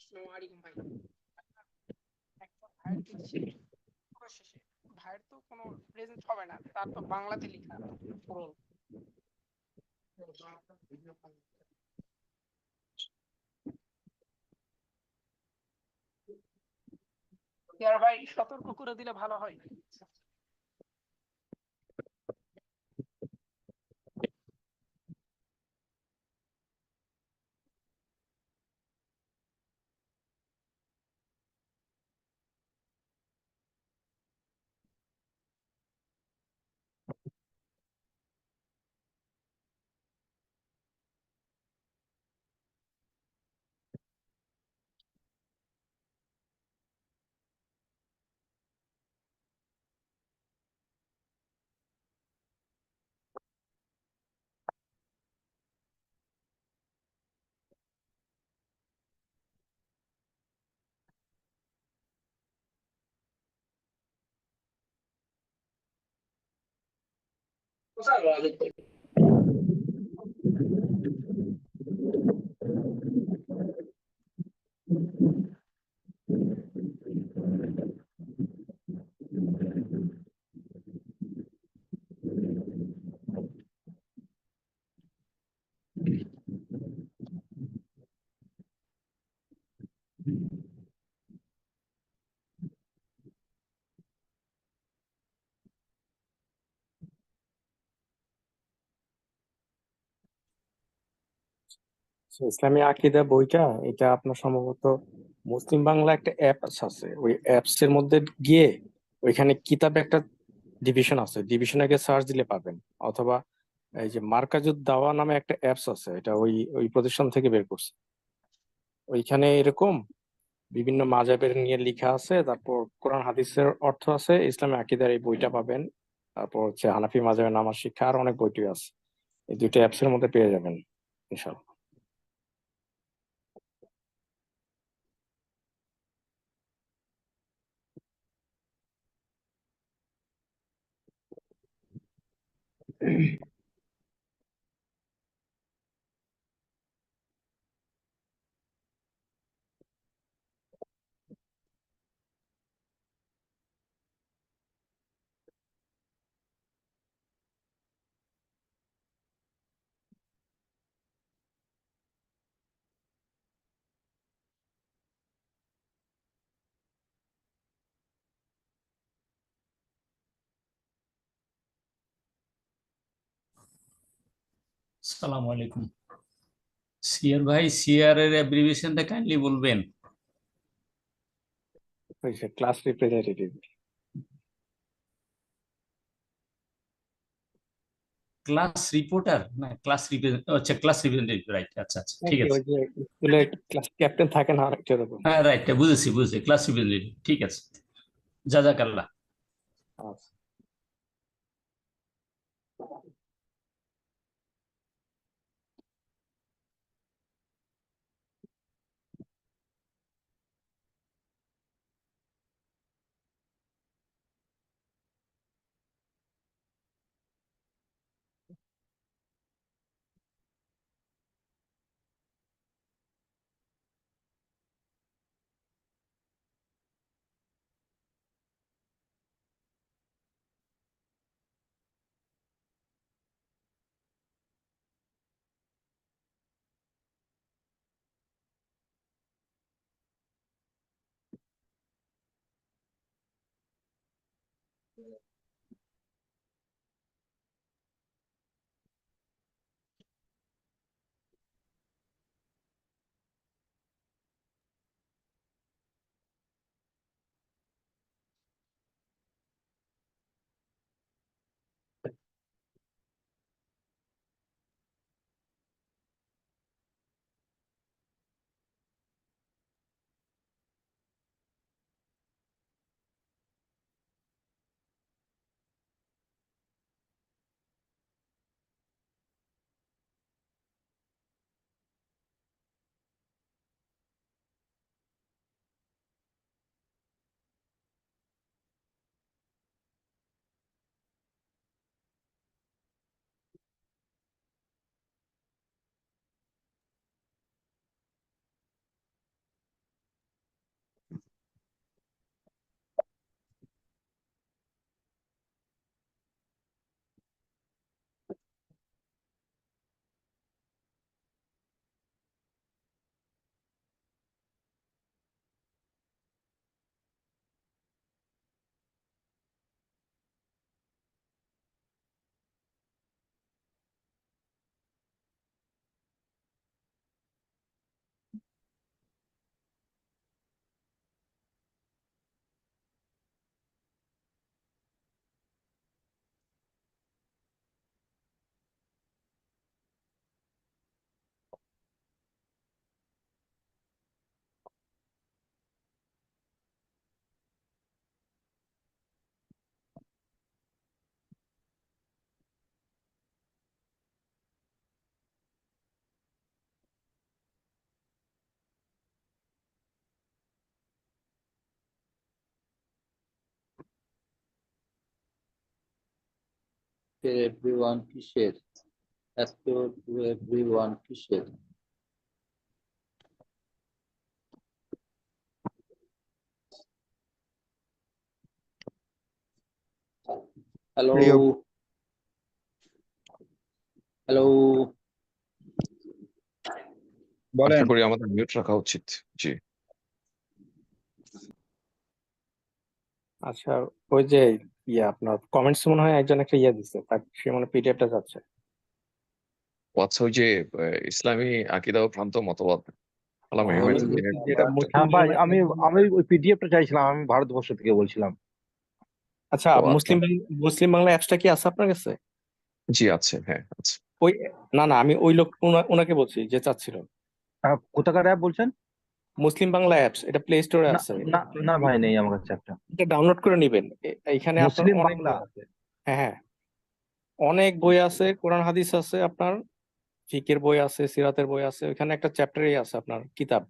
আসসালামু আলাইকুম ভাই। একটা ভাইয়ের দিচ্ছি পুরো শেষে। ভাইয়ের তো কোনো প্রেজেন্ট হবে না, তার তো বাংলাতে লেখা পুরো। ইয়ার ভাই সতর্ক করে দিলে ভালো হয়। ইসলামী আকিদা বইটা, এটা আপনার সম্ভবত মুসলিম বাংলা একটা অ্যাপ আছে, ওই অ্যাপস এর মধ্যে গিয়ে ওইখানে কিতাব একটা ডিভিশন আছে, ডিভিশনে গিয়ে সার্চ দিলে পাবেন। অথবা এই যে মার্কাজুদ দাওয়া নামে একটা অ্যাপস আছে, এটা ওই ওই প্রতিষ্ঠান থেকে বের করছে। ওইখানে এরকম বিভিন্ন মাযহাবের নিয়ে লেখা আছে, তারপর কোরআন হাদিসের অর্থ আছে, ইসলামী আকিদার এই বইটা পাবেন। তারপর হচ্ছে হানাফি মাযহাবের নামাজ শিক্ষা, আর অনেক বইটি আছে। এই দুইটা অ্যাপস এর মধ্যে পেয়ে যাবেন ইনশাআল্লাহ। আসসালামু আলাইকুম। সিআর ভাই, সিআর এর অ্যাব্রিভিয়েশনটা কাইন্ডলি বলবেন? ওই যে ক্লাস রিপ্রেজেন্টেটিভ। ক্লাস রিপোর্টার না ক্লাস রিপ্রেজেন্টেটিভ? আচ্ছা, ক্লাস রিপ্রেজেন্টেটিভ, রাইট। আচ্ছা আচ্ছা, ঠিক ওই আছে। যে স্কুলে ক্লাস ক্যাপ্টেন থাকে না আরেকটা, এরকম। হ্যাঁ, রাইট, বুঝেছি বুঝেছি, ক্লাস রিপ্রেজেন্টেটিভ, ঠিক আছে। জাজাকাল্লাহ। আচ্ছা। আফটার এভরিওয়ান কিসের? আফটার টু এভরিওয়ান কিসের? হ্যালো প্রিয় হ্যালো বলেন। আশা করি আমাদের মিউট রাখা উচিত। জি, আচ্ছা, ওই যে আপনার কমেন্টস মনে হয় একজন একটা দিচ্ছে, সে মনে পিডিএফটা যাচ্ছে। আচ্ছা, ওই যে ইসলামী আকিদা ও ভ্রান্ত মতবাদ আল্লামা হ্যাঁ, ইমাম ওই উদ্দিনের যেটা হ্যাঁ ভাই, মুসলিম আমি আমি ওই পিডিএফটা চাইছিলাম, আমি ভারতবর্ষ থেকে বলছিলাম। আচ্ছা, ও আচ্ছা, মুসলিম বাংলা অ্যাপসটা কি আছে আপনার কাছে? জি আছে, হ্যাঁ আছে। ওই না না, আমি ওই লোক ওনাকে বলছি যে চাচ্ছিল। কোথাকার অ্যাপ বলছেন? মুসলিম বাংলা অ্যাপস, এটা প্লে স্টোরে না আছে। না না ভাই, নেই আমার কাছে একটা। এটা ডাউনলোড করে নিবেন। এখানে আপনার মুসলিম অনেক বাংলা। বই আছে। হ্যাঁ হ্যাঁ, অনেক বই আছে, কোরআন হাদিস আছে, আপনার ফিকের বই আছে, সিরাতের বই আছে। ওখানে একটা চ্যাপ্টারই আছে আপনার কিতাব।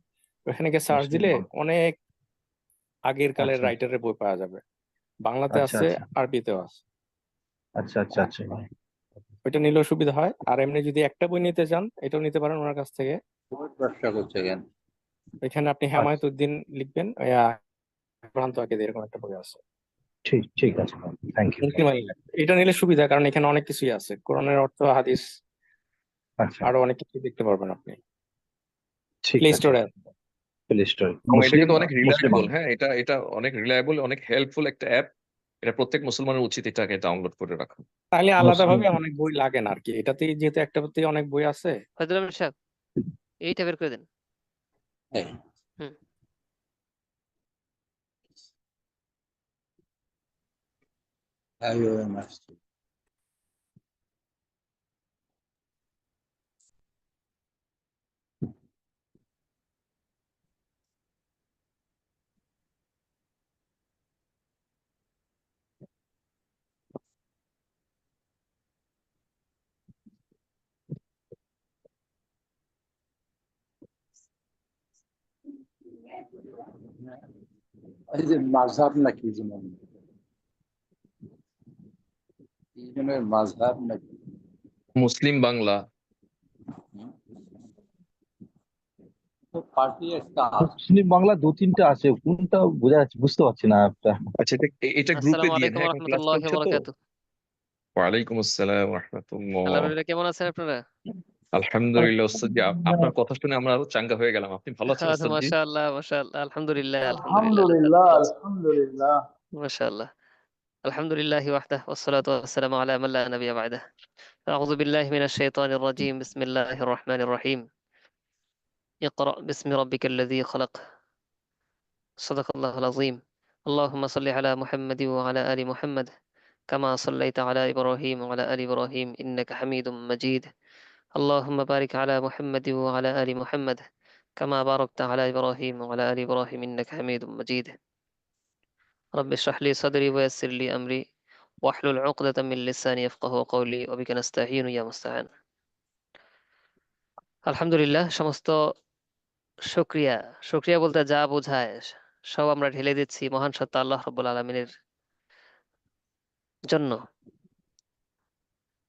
ওখানে গিয়ে সার্চ মুসলিম দিলে বাংলা। অনেক আগের কালের আচ্ছা রাইটারের বই পাওয়া যাবে। বাংলাতে আচ্ছা আছে, আচ্ছা আরবিতেও আছে। আচ্ছা আচ্ছা আচ্ছা ভাই। ওইটা নিলেও সুবিধা হয়। আর এমনি যদি একটা বই নিতে চান, এটাও নিতে পারেন ওনার কাছ থেকে। বহুত ব্যবসা করছে কেন? এখানে আপনি আচ্ছা, হেমায়েত উদ্দিন লিখবেন, ভ্রান্ত আকিদা এরকম একটা বই আছে। ঠিক ঠিক আছে ভাই, থ্যাংক ইউ। মুসলিম আলিয়া। এটা নিলে সুবিধা, কারণ এখানে অনেক কিছুই আছে, কোরআনের অর্থ, হাদিস, আচ্ছা, আরো অনেক কিছু দেখতে পারবেন আপনি ঠিক প্লে আছে। স্টোরে। প্লে স্টোর এবং এটা মুসলিম কিন্তু অনেক মুসলিম রিলায়েবল। বাংলা। হ্যাঁ, এটা এটা অনেক রিলায়েবল, অনেক হেল্পফুল একটা অ্যাপ। এটা প্রত্যেক মুসলমানের উচিত এটাকে ডাউনলোড করে রাখা। তাহলে মুসলিম। আলাদাভাবে অনেক বই লাগে না আর কি, এটাতেই যেহেতু একটাতেই অনেক বই আছে। ফজলুল আহমেদ সাহেব, এইটা বের করে দেন। হ্যাঁ, হুম। IOM আসছে। এই যে মাযহাব নাকি যেমন কি যেন মাযহাব নাকি? মুসলিম বাংলা। তো পার্টি একটা আছে। মুসলিম বাংলা দু তিনটা আছে, কোনটা বুঝতে পারছি না অ্যাপটা। আচ্ছা, এটা গ্রুপে আসসালামু দিয়ে, আলাইকুম হ্যাঁ এখন ক্লাস রহমতুল্লাহি চলছে ওয়া তো। বারাকাতুহু। ওয়ালাইকুম আসসালাম রাহমাতুল্লাহ। আলহামদুলিল্লাহ, কেমন আছেন আপনারা? আলহামদুলিল্লাহ ওস্তাদ জি, আপনার কথা শুনে আমরা আরো চাঙ্গা হয়ে গেলাম। আপনি ভালো আছেন ওস্তাদ জি? মাশাআল্লাহ মাশাআল্লাহ, আলহামদুলিল্লাহ আলহামদুলিল্লাহ, আল্লাহ তাআলা আলহামদুলিল্লাহ ভালো আছেন। আলহামদুলিল্লাহ মাশাআল্লাহ, আলহামদুলিল্লাহি ওয়াহদাহ ওয়াসসালাতু ওয়াসসালামু আলা মান লা নাবিয়্যা বা'দাহ। আউযু বিল্লাহি মিনাশ শাইতানির রাজীম। বিসমিল্লাহির রহমানির রহিম। ইকরা বিসমি রাব্বিকাল্লাযী খালাক। সাদাকাল্লাহুল আযীম। اللهم صل على محمد وعلى آل محمد كما صليت على إبراهيم وعلى آل إبراهيم إنك حميد مجيد. اللهم بارك على محمد وعلى آل محمد كما باركت على إبراهيم وعلى آل إبراهيم إنك حميد مجيد. رب اشرح لي صدري ويسر لي أمري واحلل عقدة من لساني يفقه قولي وبك نستعين يا مستعان. আলহামদুলিল্লাহ, সমস্ত শুকরিয়া শুকরিয়া বলতে যা বোঝায় সব আমরা ঢেলে দিচ্ছি মহান সত্তা আল্লাহ রাব্বুল আলামিনের জন্য,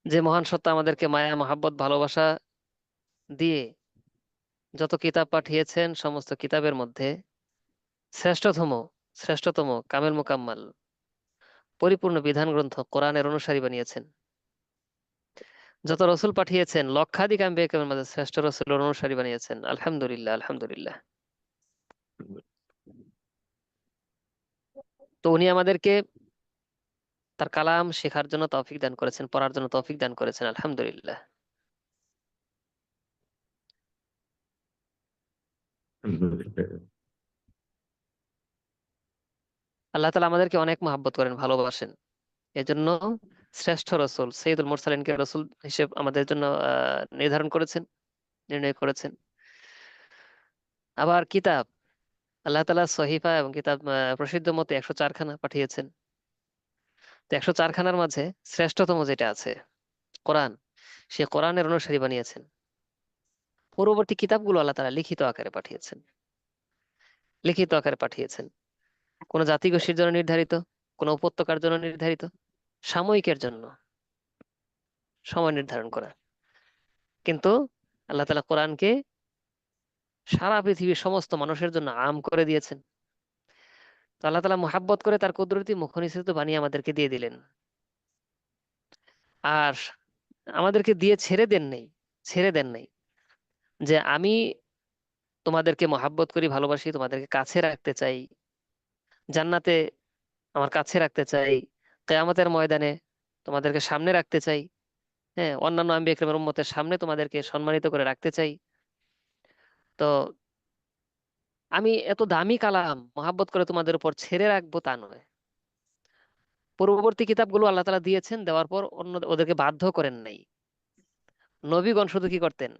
যে মহান সত্তা আমাদেরকে মায়া মহাব্বত ভালোবাসা দিয়ে যত কিতাব পাঠিয়েছেন, সমস্ত কিতাবের মধ্যে শ্রেষ্ঠতম শ্রেষ্ঠতম কামেল মুকাম্মাল পরিপূর্ণ বিধান গ্রন্থ কোরআনের অনুসারী বানিয়েছেন। যত রসুল পাঠিয়েছেন, লক্ষাধিক আম্বিয়া কেরামের মাঝে শ্রেষ্ঠ রসুলের অনুসারী বানিয়েছেন। আলহামদুলিল্লাহ আলহামদুলিল্লাহ। তো উনি আমাদেরকে তার কালাম শেখার জন্য তৌফিক দান করেছেন, পড়ার জন্য তৌফিক দান করেছেন। আলহামদুলিল্লাহ। আল্লাহ তাআলা আমাদেরকে অনেক মহাব্বত করেন, ভালোবাসেন। এজন্য শ্রেষ্ঠ রসুল সৈয়দুল মুরসালিনকে রসুল হিসেবে আমাদের জন্য নির্ধারণ করেছেন, নির্ণয় করেছেন। আবার কিতাব, আল্লাহ তাআলা সহিফা এবং কিতাব প্রসিদ্ধ মতে 104 খানা পাঠিয়েছেন। তো 104 খানার মাঝে শ্রেষ্ঠতম যেটা আছে কোরআন, সে কোরআনের অনুসারী বানিয়েছেন। পূর্ববর্তী কিতাবগুলো আল্লাহ তাআলা লিখিত আকারে পাঠিয়েছেন, লিখিত আকারে পাঠিয়েছেন। কোন জাতিগোষ্ঠীর জন্য নির্ধারিত, কোন উপত্যকার জন্য নির্ধারিত, সাময়িকের জন্য। সময় নির্ধারণ করা। কিন্তু আল্লাহ তাআলা কোরআনকে সারা পৃথিবীর সমস্ত মানুষের জন্য আম করে দিয়েছেন। তো আল্লাহ তাআলা মুহাব্বত করে তার কুদরতি মুখ নিঃসৃত বানিয়ে আমাদেরকে দিয়ে দিলেন। আর আমাদেরকে দিয়ে ছেড়ে দেন নাই যে আমি তোমাদেরকে মহাব্বত করি, ভালোবাসি, তোমাদেরকে কাছে রাখতে চাই, জান্নাতে আমার কাছে রাখতে চাই, কিয়ামতের ময়দানে তোমাদেরকে সামনে রাখতে চাই, হ্যাঁ, অন্যান্য আম্বিয়া ইকরামের উম্মতের সামনে তোমাদেরকে সম্মানিত করে রাখতে চাই। তো আমি এত দামি কালাম মহাব্বত করে তোমাদের উপর ছেড়ে রাখবো তা নয়। পূর্ববর্তী কিতাবগুলো আল্লাহ তাআলা দিয়েছেন, দেওয়ার পর ওদেরকে বাধ্য করেন নাই। নবীগণ শুধু কি করতেন?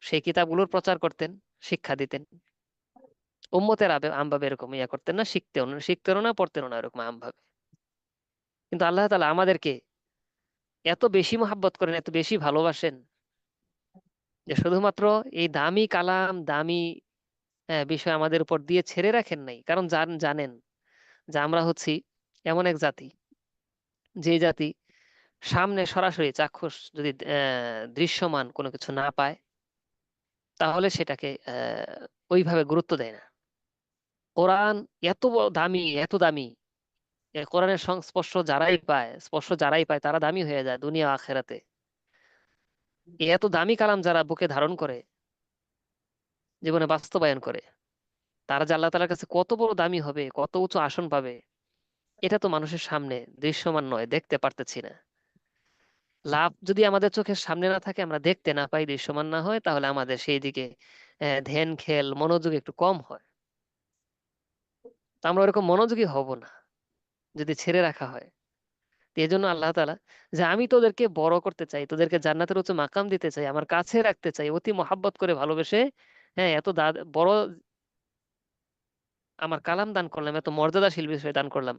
সেই কিতাবগুলোর প্রচার করতেন, শিক্ষা দিতেন। উম্মতের আমভাবে এরকম ইয়া করতেন না, শিখতেনও না, পড়তেনও না এরকম আমভাবে। কিন্তু আল্লাহ তাআলা আমাদেরকে এত বেশি মহাব্বত করেন, এত বেশি ভালোবাসেন, যে শুধুমাত্র এই দামি কালাম, দামি বিষয় আমাদের উপর দিয়ে ছেড়ে রাখেন নাই। কারণ জানেন যে আমরা হচ্ছি এমন এক জাতি, যে জাতি সামনে সরাসরি চাক্ষুষ যদি দৃশ্যমান কোনো কিছু না পায়, তাহলে সেটাকে ওইভাবে গুরুত্ব দেয় না। কোরআন দামি, এত দামি, কোরআনের স্পর্শ যারাই পায় তারা দামি হয়ে যায় দুনিয়া আখেরাতে। এত দামি কালাম যারা বুকে ধারণ করে, জীবনে বাস্তবায়ন করে, তারা যে আল্লাহ তাআলার কাছে কত বড় দামি হবে, কত উঁচু আসন পাবে, এটা তো মানুষের সামনে দৃশ্যমান নয়, দেখতে পারতেছি না। লাভ যদি আমাদের চোখের সামনে না থাকে, আমরা দেখতে না পাই, দৃশ্যমান না হয়, তাহলে আমাদের সেই দিকে ধ্যান খেল মনোযোগ একটু কম হয়। তো আমরা ওরকম মনোযোগী হব না যদি ছেড়ে রাখা হয়। তো এই জন্য আল্লাহ তাআলা যে আমি তোদেরকে বড় করতে চাই, তোদেরকে জান্নাতের উচ্চ মাকাম দিতে চাই, আমার কাছে রাখতে চাই, অতি মহাব্বত করে ভালোবেসে, হ্যাঁ, এত বড় আমার কালাম দান করলাম, এত মর্যাদাশীল বিষয় দান করলাম।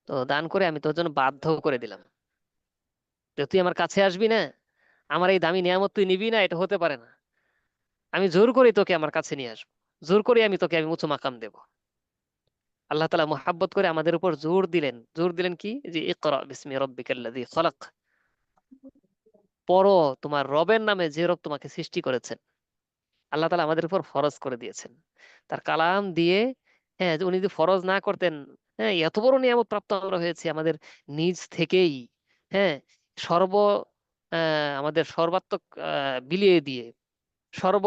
তো দান করে আমি তোর জন্য বাধ্য করে দিলাম যে তুই আমার কাছে আসবি না, আমার এই দামি নিয়ামত তুই নিবি না, এটা হতে পারে না। আমি জোর করে তোকে আমার কাছে নিয়ে আসবো, জোর করে আমি উঁচু মাকাম দেব। আল্লাহ তাআলা মুহাব্বত করে আমাদের উপর জোর দিলেন কি, যে ইকরা বিসমি রাব্বিকাল্লাযী খলাক, পড়ো তোমার রবের নামে, যে রব তোমাকে সৃষ্টি করেছেন। আল্লাহ তাআলা আমাদের উপর ফরজ করে দিয়েছেন তার কালাম দিয়ে। হ্যাঁ, যে উনি যদি ফরজ না করতেন, হ্যাঁ, এত বড় নিয়ামত প্রাপ্ত আমরা হয়েছি আমাদের নিজ থেকেই, হ্যাঁ, সর্ব আমাদের সর্বাত্মক বিলিয়ে দিয়ে, সর্ব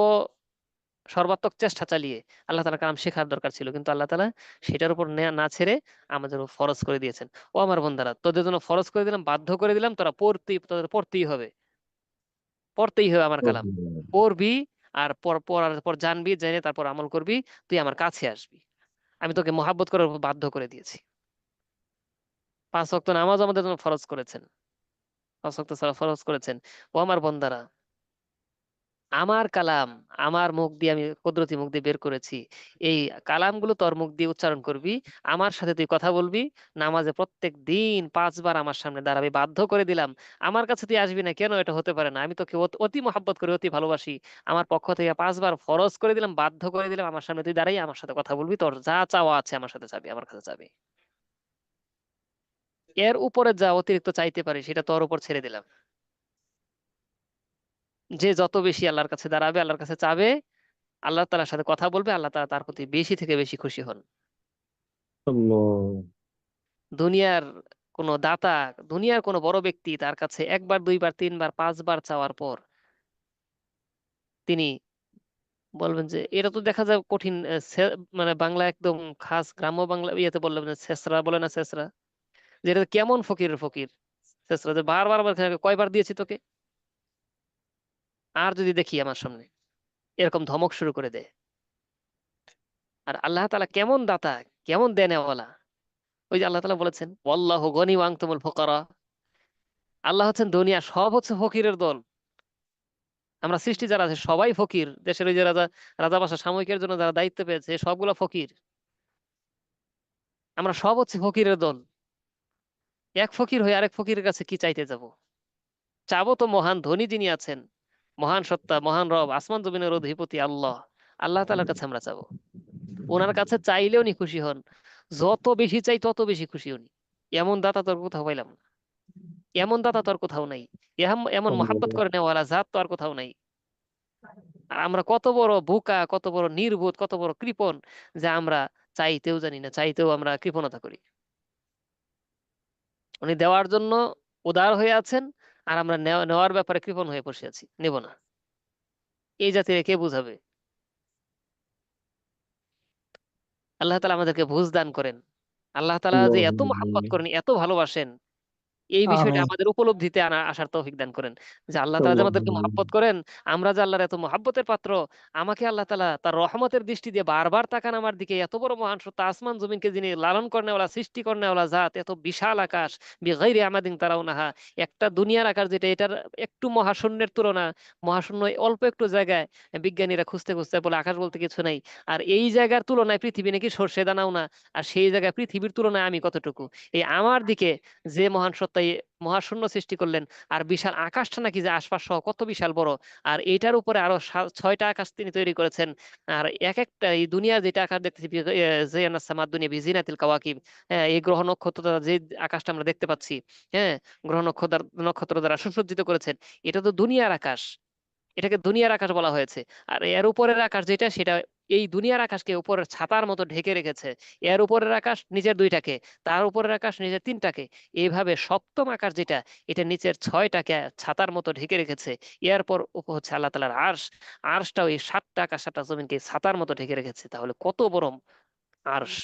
সর্বাত্মক চেষ্টা চালিয়ে আল্লাহ তাআলা কালাম শেখার দরকার ছিল, কিন্তু আল্লাহ তাআলা সেটার উপর না ছেড়ে আমাদের উপর ফরজ করে দিয়েছেন। ও আমার বন্দারা, তোদের জন্য ফরজ করে দিলাম, বাধ্য করে দিলাম, তোদের পড়তেই হবে আমার কালাম, পড়বি। আর পড়ার পর জানবি, জেনে তারপর আমল করবি, তুই আমার কাছে আসবি। আমি তোকে মহাব্বত করার উপর বাধ্য করে দিয়েছি। 5 ওয়াক্ত নামাজ আমাদের জন্য ফরজ করেছেন, 5 ওয়াক্ত সালাত ফরজ করেছেন। ও আমার বন্দারা, আমার কালাম, আমার মুখ দিয়ে, আমি কুদরতি মুখ দিয়ে বের করেছি, এই কালামগুলো তোর মুখ দিয়ে উচ্চারণ করবি, আমার সাথে তুই কথা বলবি, নামাজে প্রত্যেক দিন 5 বার আমার সামনে দাঁড়াবি, বাধ্য করে দিলাম। আমার কাছে তুই আসবি না কেন? এটা হতে পারে না। আমি তোকে অতি মহাব্বত করি, অতি ভালোবাসি, আমার পক্ষ থেকে 5 বার ফরজ করে দিলাম, বাধ্য করে দিলাম, আমার সামনে তুই দাঁড়াই আমার সাথে কথা বলবি, তোর যা চাওয়া আছে আমার সাথে চাবি, আমার কাছে চাবি। এর উপরে যা অতিরিক্ত চাইতে পারি সেটা তোর উপর ছেড়ে দিলাম। যে যত বেশি আল্লাহর কাছে দাঁড়াবে, আল্লাহর কাছে চাবে, আল্লাহ তাআলার সাথে কথা বলবে, আল্লাহ তাআলা তার প্রতি বেশি থেকে বেশি খুশি হন। আল্লাহ। দুনিয়ার কোনো দাতা, দুনিয়ার কোনো বড় ব্যক্তি তার কাছে 1 বার 2 বার 3 বার 5 বার চাওয়ার পর তিনি বলবেন যে এটা তো দেখা যায় কঠিন, মানে বাংলা একদম খাস গ্রাম্য বাংলা ইয়েতে বললেন যে ছেসরা, বলে না ছেসরা, যে এটা কেমন ফকিরের ফকির, ছেসরা, যে বারবার কয়বার দিয়েছি তোকে, আর যদি দেখি আমার সামনে, এরকম ধমক শুরু করে দেয়। আর আল্লাহ তাআলা কেমন দাতা, কেমন দেনেওয়ালা। ওই যে আল্লাহ তাআলা বলেছেন ওয়াল্লাহু গনি ওয়া আনতুমুল ফুকারা, আল্লাহ হচ্ছেন দুনিয়া সব হচ্ছে ফকিরের দল। আমরা সৃষ্টি যারা আছে সবাই ফকির, দেশের ওই যে রাজা বাসা সাময়িকের জন্য যারা দায়িত্ব পেয়েছে সবগুলা ফকির, আমরা সব হচ্ছে ফকিরের দল। এক ফকির হয়ে আরেক ফকিরের কাছে কি চাইতে যাব? চাবো তো মহান ধনী যিনি আছেন, মহান সত্তা, মহান রব, আসমান জমিনের অধিপতি আল্লাহ, আল্লাহ তাআলার কাছে আমরা চাবো। ওনার কাছে চাইলে উনি খুশি হন, যত বেশি চাই তত বেশি খুশি উনি। এমন দাতা তোর কোথাও পাইলাম না। এমন দাতা তো আর কোথাও নাই, এমন মহাব্বত করে নেওয়ালা জাত তো আর কোথাও নাই। আর আমরা কত বড় বোকা, কত বড় নির্বোধ, কত বড় কৃপণ, যে আমরা চাইতেও জানি না, চাইতেও আমরা কৃপণতা করি। উনি দেওয়ার জন্য উদার হয়ে আছেন, আর আমরা নেওয়ার ব্যাপারে কৃপণ হয়ে বসে আছি, নেব না। এই জাতিরে কে বুঝাবে? আল্লাহ তাআলা আমাদেরকে বুঝ দান করেন। আল্লাহ তাআলা যে এত মহাব্বত করেন, এত ভালোবাসেন, এই বিষয়টা আমিন। আমাদের উপলব্ধিতে আসার তৌফিক দান করেন। যে আল্লাহ তাআলা যে আমাদেরকে মহাব্বত করেন, আমরা যে আল্লাহর এত মহাব্বতের পাত্র, আমাকে আল্লাহ তাআলা তার রহমতের দৃষ্টি দিয়ে বারবার তাকান আমার দিকে। এত বড় মহান সত্তা, আসমান জমিনকে যিনি লালন করেওয়ালা, সৃষ্টি করেওয়ালা জাত, এত বিশাল আকাশ, বিগাইরি আমাদিন তারাউনাহা, একটা দুনিয়ার আকার যেটা, এটার একটু মহাশূন্যের তুলনা। মহাশূন্য অল্প একটু জায়গায়, বিজ্ঞানীরা খুঁজতে খুঁজতে বলে আকাশ বলতে কিছু নাই। আর এই জায়গার তুলনায় পৃথিবী নাকি সর্ষে দানাও না। আর সেই জায়গায় পৃথিবীর তুলনায় আমি কতটুকু, এই আমার দিকে যে মহান সত্তা এই মহাশূন্য সৃষ্টি করলেন, আর বিশাল আকাশটা নাকি যে আশপাশ সহ কত বিশাল বড়, আর এইটার উপরে আরো 6টা আকাশ তিনি তৈরি করেছেন। আর এক একটা এই দুনিয়ার যেটা আকাশ দেখতেছি, জায়ানাস সামাদ দুনিয়া বিজিনাতিল কাওয়াকিব, হ্যাঁ, এই গ্রহ নক্ষত্র দ্বারা যে আকাশটা আমরা দেখতে পাচ্ছি, হ্যাঁ, গ্রহ নক্ষত্র নক্ষত্র দ্বারা সুসজ্জিত করেছেন, এটা তো দুনিয়ার আকাশ, এটাকে দুনিয়ার আকাশ বলা হয়েছে। আর এর উপরের আকাশ যেটা, সেটা এই দুনিয়ার আকাশকে উপরের ছাতার মতো ঢেকে রেখেছে। এর উপরের আকাশ নিচের 2টাকে, তার উপরের আকাশ নিচের 3টাকে, এইভাবে সপ্তম আকাশ যেটা, এটা নিচের 6টাকে ছাতার মতো ঢেকে রেখেছে। এরপর হচ্ছে আল্লাহ তাআলার আরশ, আরশটাও এই 7টা আকাশ 7টা জমিনকে ছাতার মতো ঢেকে রেখেছে। তাহলে কত বড় আরশ!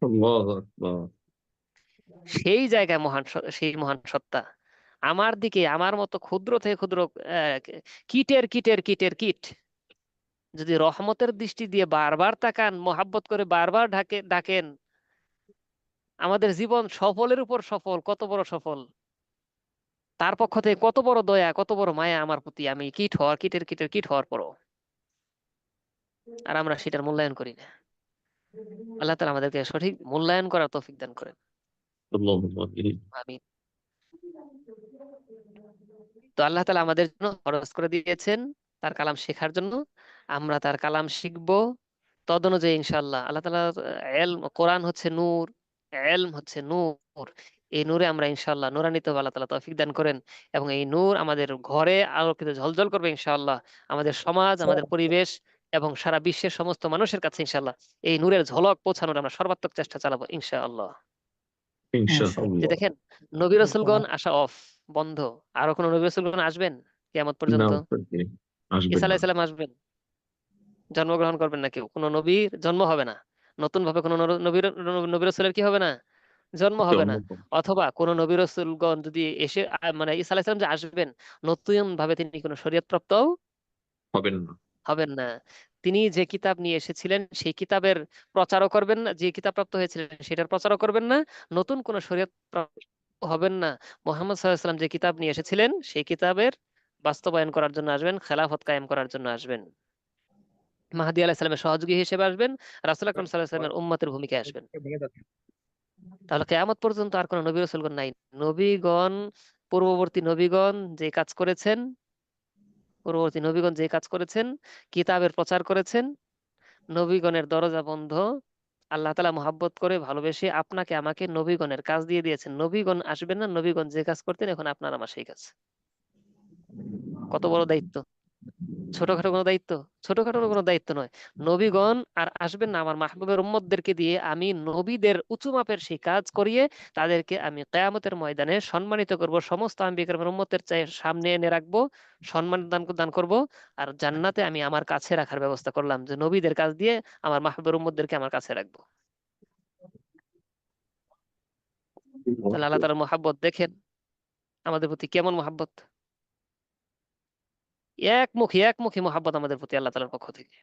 আল্লাহু আকবার। সেই জায়গায় সেই মহান সত্তা আমার দিকে, আমার মতো ক্ষুদ্র থেকে ক্ষুদ্র আহ, কীটের কীটের কীটের কীট যদি রহমতের দৃষ্টি দিয়ে বারবার তাকান, মোহাব্বত করে বারবার ডাকেন, আমাদের জীবন সফলের উপর সফল, কত বড় সফল! তার পক্ষ থেকে কত বড় দয়া, কত বড় মায়া আমার প্রতি, আমি কীট হওয়ার, কীটের কীটের কীট হওয়ার পরও। আর আমরা সেটার মূল্যায়ন করি না। আল্লাহ তাআলা আমাদেরকে সঠিক মূল্যায়ন করার তৌফিক দান করেন। আমিন। তো আল্লাহ তাআলা আমাদের জন্য খরচ করে দিয়েছেন তার কালাম শেখার জন্য। আমরা তার কালাম শিখবো, তদনুযায়ী ইনশাআল্লাহ। আল্লাহ তাআলা কোরআন হচ্ছে নূর, এলম হচ্ছে নূর। এই নূরে আমরা ইনশাআল্লাহ নূরান্বিত হবো। আল্লাহ তাআলা তৌফিক দান করেন। এবং এই নূর আমাদের ঘরে আলোকিত ঝলঝল করবে ইনশাআল্লাহ। আমাদের সমাজ, আমাদের পরিবেশ এবং সারা বিশ্বের সমস্ত মানুষের কাছে ইনশাআল্লাহ এই নূরের ঝলক পৌঁছানোর আমরা সর্বাত্মক চেষ্টা চালাবো ইনশাআল্লাহ। যে ইনশাআল্লাহ। দেখেন, নবী রাসূলগণ আসা বন্ধ। আরো কোন নবী রাসূলগণ আসবেন কিয়ামত না, পর্যন্ত? আসবেন ঈসা না। আলাইহিস সালাম আসবেন, জন্মগ্রহণ করবেন না কেউ, কোনো নবীর জন্ম হবে না। নতুন ভাবে কোনো নবী রাসূলের কি হবে না? জন্ম হবে জন্ম না। অথবা কোন নবী রাসূলগণ যদি এসে মানে ঈসা আলাইহিস সালাম যে আসবেন, নতুন ভাবে তিনি কোনো শরীয়ত প্রাপ্ত হবেন না। হবেন না। তিনি যে কিতাব নিয়ে এসেছিলেন সেই কিতাবের প্রচারও করবেন না, যে কিতাব প্রাপ্ত হয়েছিলেন সেটার প্রচারও করবেন না। নতুন কোন শরীয়ত প্রাপ্ত হবেন না। মুহাম্মদ সাল্লাল্লাহু আলাইহি ওয়াসাল্লাম যে কিতাব নিয়ে এসেছিলেন সেই কিতাবের বাস্তবায়ন করার জন্য আসবেন, খেলাফত কায়েম করার জন্য আসবেন। মাহদী আলাইহিস সালামের সহযোগী হিসেবে আসবেন, রাসূল আকরাম সাল্লাল্লাহু আলাইহি ওয়াসাল্লামের উম্মতের ভূমিকায় আসবেন। তাহলে কিয়ামত পর্যন্ত আর কোন নবী রাসূলগণ নাই। নবীগণ, পূর্ববর্তী নবীগণ যে কাজ করেছেন, পূর্ববর্তী নবীগণ যে কাজ করেছেন, কিতাবের প্রচার করেছেন, নবীগণের দরজা বন্ধ। আল্লাহ তাআলা মহাব্বত করে ভালোবেসে আপনাকে আমাকে নবীগণের কাজ দিয়ে দিয়েছেন। নবীগণ আসবেন না, নবীগণ যে কাজ করতেন এখন আপনার আমার সেই কাজ। কত বড় দায়িত্ব! ছোটখাটো কোনো দায়িত্ব? ছোটখাটো কোনো দায়িত্ব নয়। নবীগণ আর আসবেন না, আমার মাহবুবের উম্মতদেরকে দিয়ে আমি নবীদের উঁচু মাপের সেই কাজ করিয়ে তাদেরকে আমি কিয়ামতের ময়দানে সম্মানিত করব, সমস্ত আম্বিয়া কেরামের উম্মতের সামনে এনে রাখবো, সম্মান দান করব। আর জান্নাতে আমি আমার কাছে রাখার ব্যবস্থা করলাম, যে নবীদের কাজ দিয়ে আমার মাহবুবের উম্মতদেরকে আমার কাছে রাখবো। তাহলে আল্লাহ তাআলার মহাব্বত দেখেন আমাদের প্রতি কেমন মহাব্বত! একমুখী একমুখী মহাব্বত আমাদের প্রতি আল্লাহ তাআলার পক্ষ থেকে।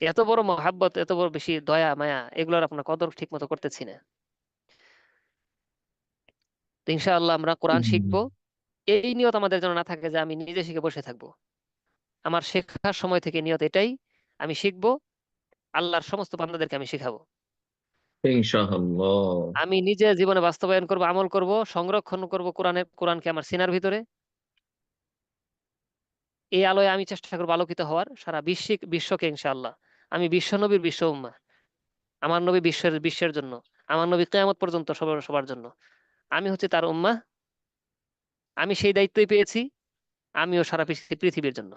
এত বড় মহাব্বত, এত বড় বেশি দয়া মায়া, এগুলোর আপনার কদর ঠিক মতো করতেছি না। তো ইনশাআল্লাহ আমরা কোরআন শিখবো। এই নিয়ত আমাদের যেন না থাকে যে আমি নিজে শিখে বসে থাকবো। আমার শেখার সময় থেকে নিয়ত এটাই, আমি শিখবো, আল্লাহর সমস্ত বান্দাদেরকে আমি শিখাবো। ইনশাআল্লাহ। আমি নিজে জীবনে বাস্তবায়ন করব, আমল করব, সংরক্ষণ করব কোরআনকে আমার সিনার ভিতরে। এই আলোয় আমি চেষ্টা করবো আলোকিত হওয়ার সারা বিশ্বকে ইনশাআল্লাহ। আমি বিশ্ব নবীর বিশ্ব উম্মাহ। আমার নবী বিশ্বের বিশ্বের জন্য, আমার নবী কিয়ামত পর্যন্ত সবার সবার জন্য। আমি হচ্ছে তার উম্মাহ, আমি সেই দায়িত্বই পেয়েছি, আমিও সারা পৃথিবীর জন্য।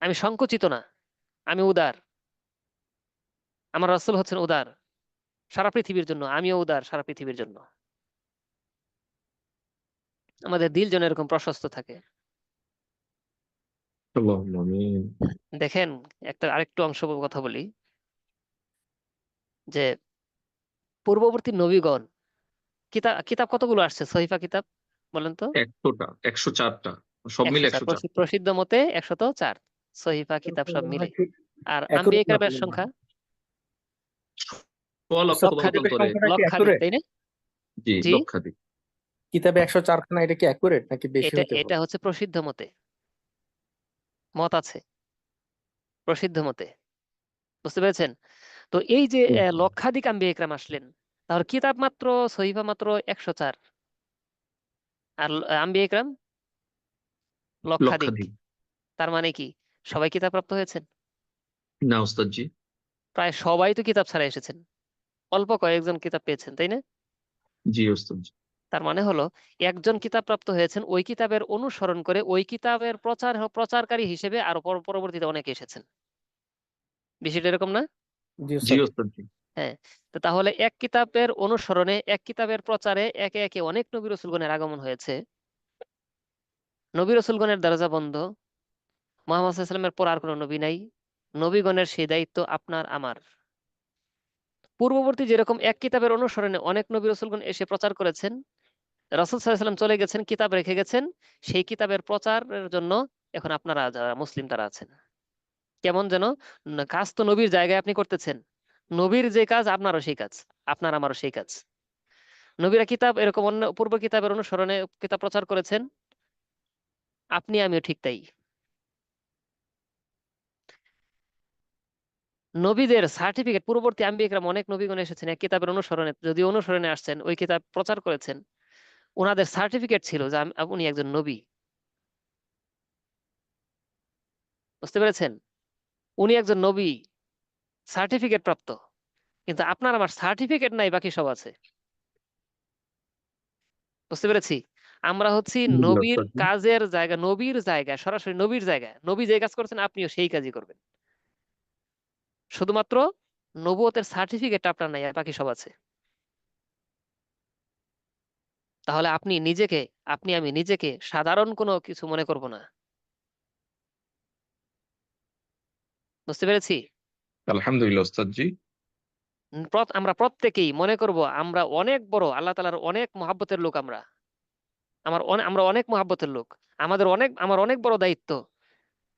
আমি সংকুচিত না, আমি উদার। আমার রাসূল হচ্ছেন উদার সারা পৃথিবীর জন্য, আমিও উদার সারা পৃথিবীর জন্য। আমাদের দিল যেন এরকম প্রশস্ত থাকে। আল্লাহুম্মা আমিন। দেখেন, আরেকটু অংশ কথা বলি, যে পূর্ববর্তী নবীগণ কিতাব কিতাব কতগুলো আসছে সহিফা কিতাব বলেন তো? 100টা, 104টা, সব মিলে 104। 104। প্রসিদ্ধ মতে 104 সহিফা কিতাব সব মিলে। আর আম্বিয়া অ্যাকুরেট না ইকরামের তাহলে? সংখ্যা সোয়া লক্ষ উস্তাদ, মতন লক্ষাধিক, কিতাবের করে। সংখ্যাটা কি লক্ষাধিক, অ্যাকুরেট? তাই না? জি, জি, লক্ষাধিক। কিতাবে 104 খানা, এটা কি অ্যাকুরেট নাকি বেশি এটা হতে এটা পারে? হচ্ছে প্রসিদ্ধ মতে, মত আছে প্রসিদ্ধ মতে, বুঝতে পেরেছেন? তো এই যে লক্ষাধিক আম্বিয়া ইকরাম আসলেন, তাহলে কিতাব মাত্র সহিফা মাত্র 104, আর আম্বিয়া ইকরাম লক্ষাধিক। লক্ষাধিক। তার মানে কি সবাই কিতাব প্রাপ্ত হয়েছেন? না ওস্তাদ জি। প্রায় সবাই তো কিতাব ছাড়া এসেছেন, অল্প কয়েকজন কিতাব পেয়েছেন, তাই না? জি ওস্তাদ জি। তার মানে হলো একজন কিতাব প্রাপ্ত হয়েছেন, ওই কিতাবের অনুসরণ করে ওই কিতাবের প্রচারকারী হিসেবে আরো পরবর্তীতে অনেকে এসেছেন। বিষয়টা এরকম না? জি জি উস্তাদ। ওস্তাদ জি। হ্যাঁ। তো তাহলে এক কিতাবের অনুসরণে, এক কিতাবের প্রচারে একে একে অনেক নবী রাসূলগণের আগমন হয়েছে। নবী রাসূলগণের দরজা বন্ধ, মুহাম্মদ সাল্লাল্লাহু আলাইহি ওয়াসাল্লামের পর আর কোনো নবী নাই। নবীগণের সেই দায়িত্ব আপনার আমার। পূর্ববর্তী যেরকম এক কিতাবের অনুসরণে অনেক নবী রাসূলগণ এসে প্রচার করেছেন, রাসূল সাল্লাল্লাহু আলাইহি ওয়াসাল্লাম চলে গেছেন, কিতাব রেখে গেছেন, সেই কিতাবের প্রচারের জন্য এখন আপনারা যারা মুসলিম তারা আছেন। কেমন যেন কাজ তো নবীর জায়গায় আপনি করতেছেন, নবীর যে কাজ আপনারও সেই কাজ, আপনার আমারও সেই কাজ। নবীরা কিতাব এরকম অন্য পূর্ব কিতাবের অনুসরণে কিতাব প্রচার করেছেন, আপনি আমিও ঠিক তাই। নবীদের সার্টিফিকেট, পূর্ববর্তী আম্বিয়া কিরাম অনেক নবীগণ এসেছেন এক কিতাবের অনুসরণে, যদি অনুসরণে আসছেন, ওই কিতাব প্রচার করেছেন, ওনাদের সার্টিফিকেট ছিল যে উনি একজন নবী। বুঝতে পেরেছেন? উনি একজন নবী, সার্টিফিকেট প্রাপ্ত। কিন্তু আপনার আমার সার্টিফিকেট নাই, বাকি সব আছে। বুঝতে পেরেছি? আমরা হচ্ছি জি নবীর ওস্তাদ জি। কাজের জায়গা, নবীর জায়গায়, সরাসরি নবীর জায়গায়, নবী যে কাজ করছেন আপনিও সেই কাজই করবেন। শুধুমাত্র নবুয়তের সার্টিফিকেট আপনার নাই, আর বাকি সব আছে। তাহলে আপনি আমি নিজেকে সাধারণ কোনো কিছু মনে করব না। বুঝতে পেরেছি? আলহামদুলিল্লাহ ওস্তাদ জি। আমরা প্রত্যেকেই মনে করব আমরা অনেক বড় আল্লাহ তাআলার অনেক মহাব্বতের লোক। আমরা অনেক মহাব্বতের লোক। আমার অনেক বড় দায়িত্ব।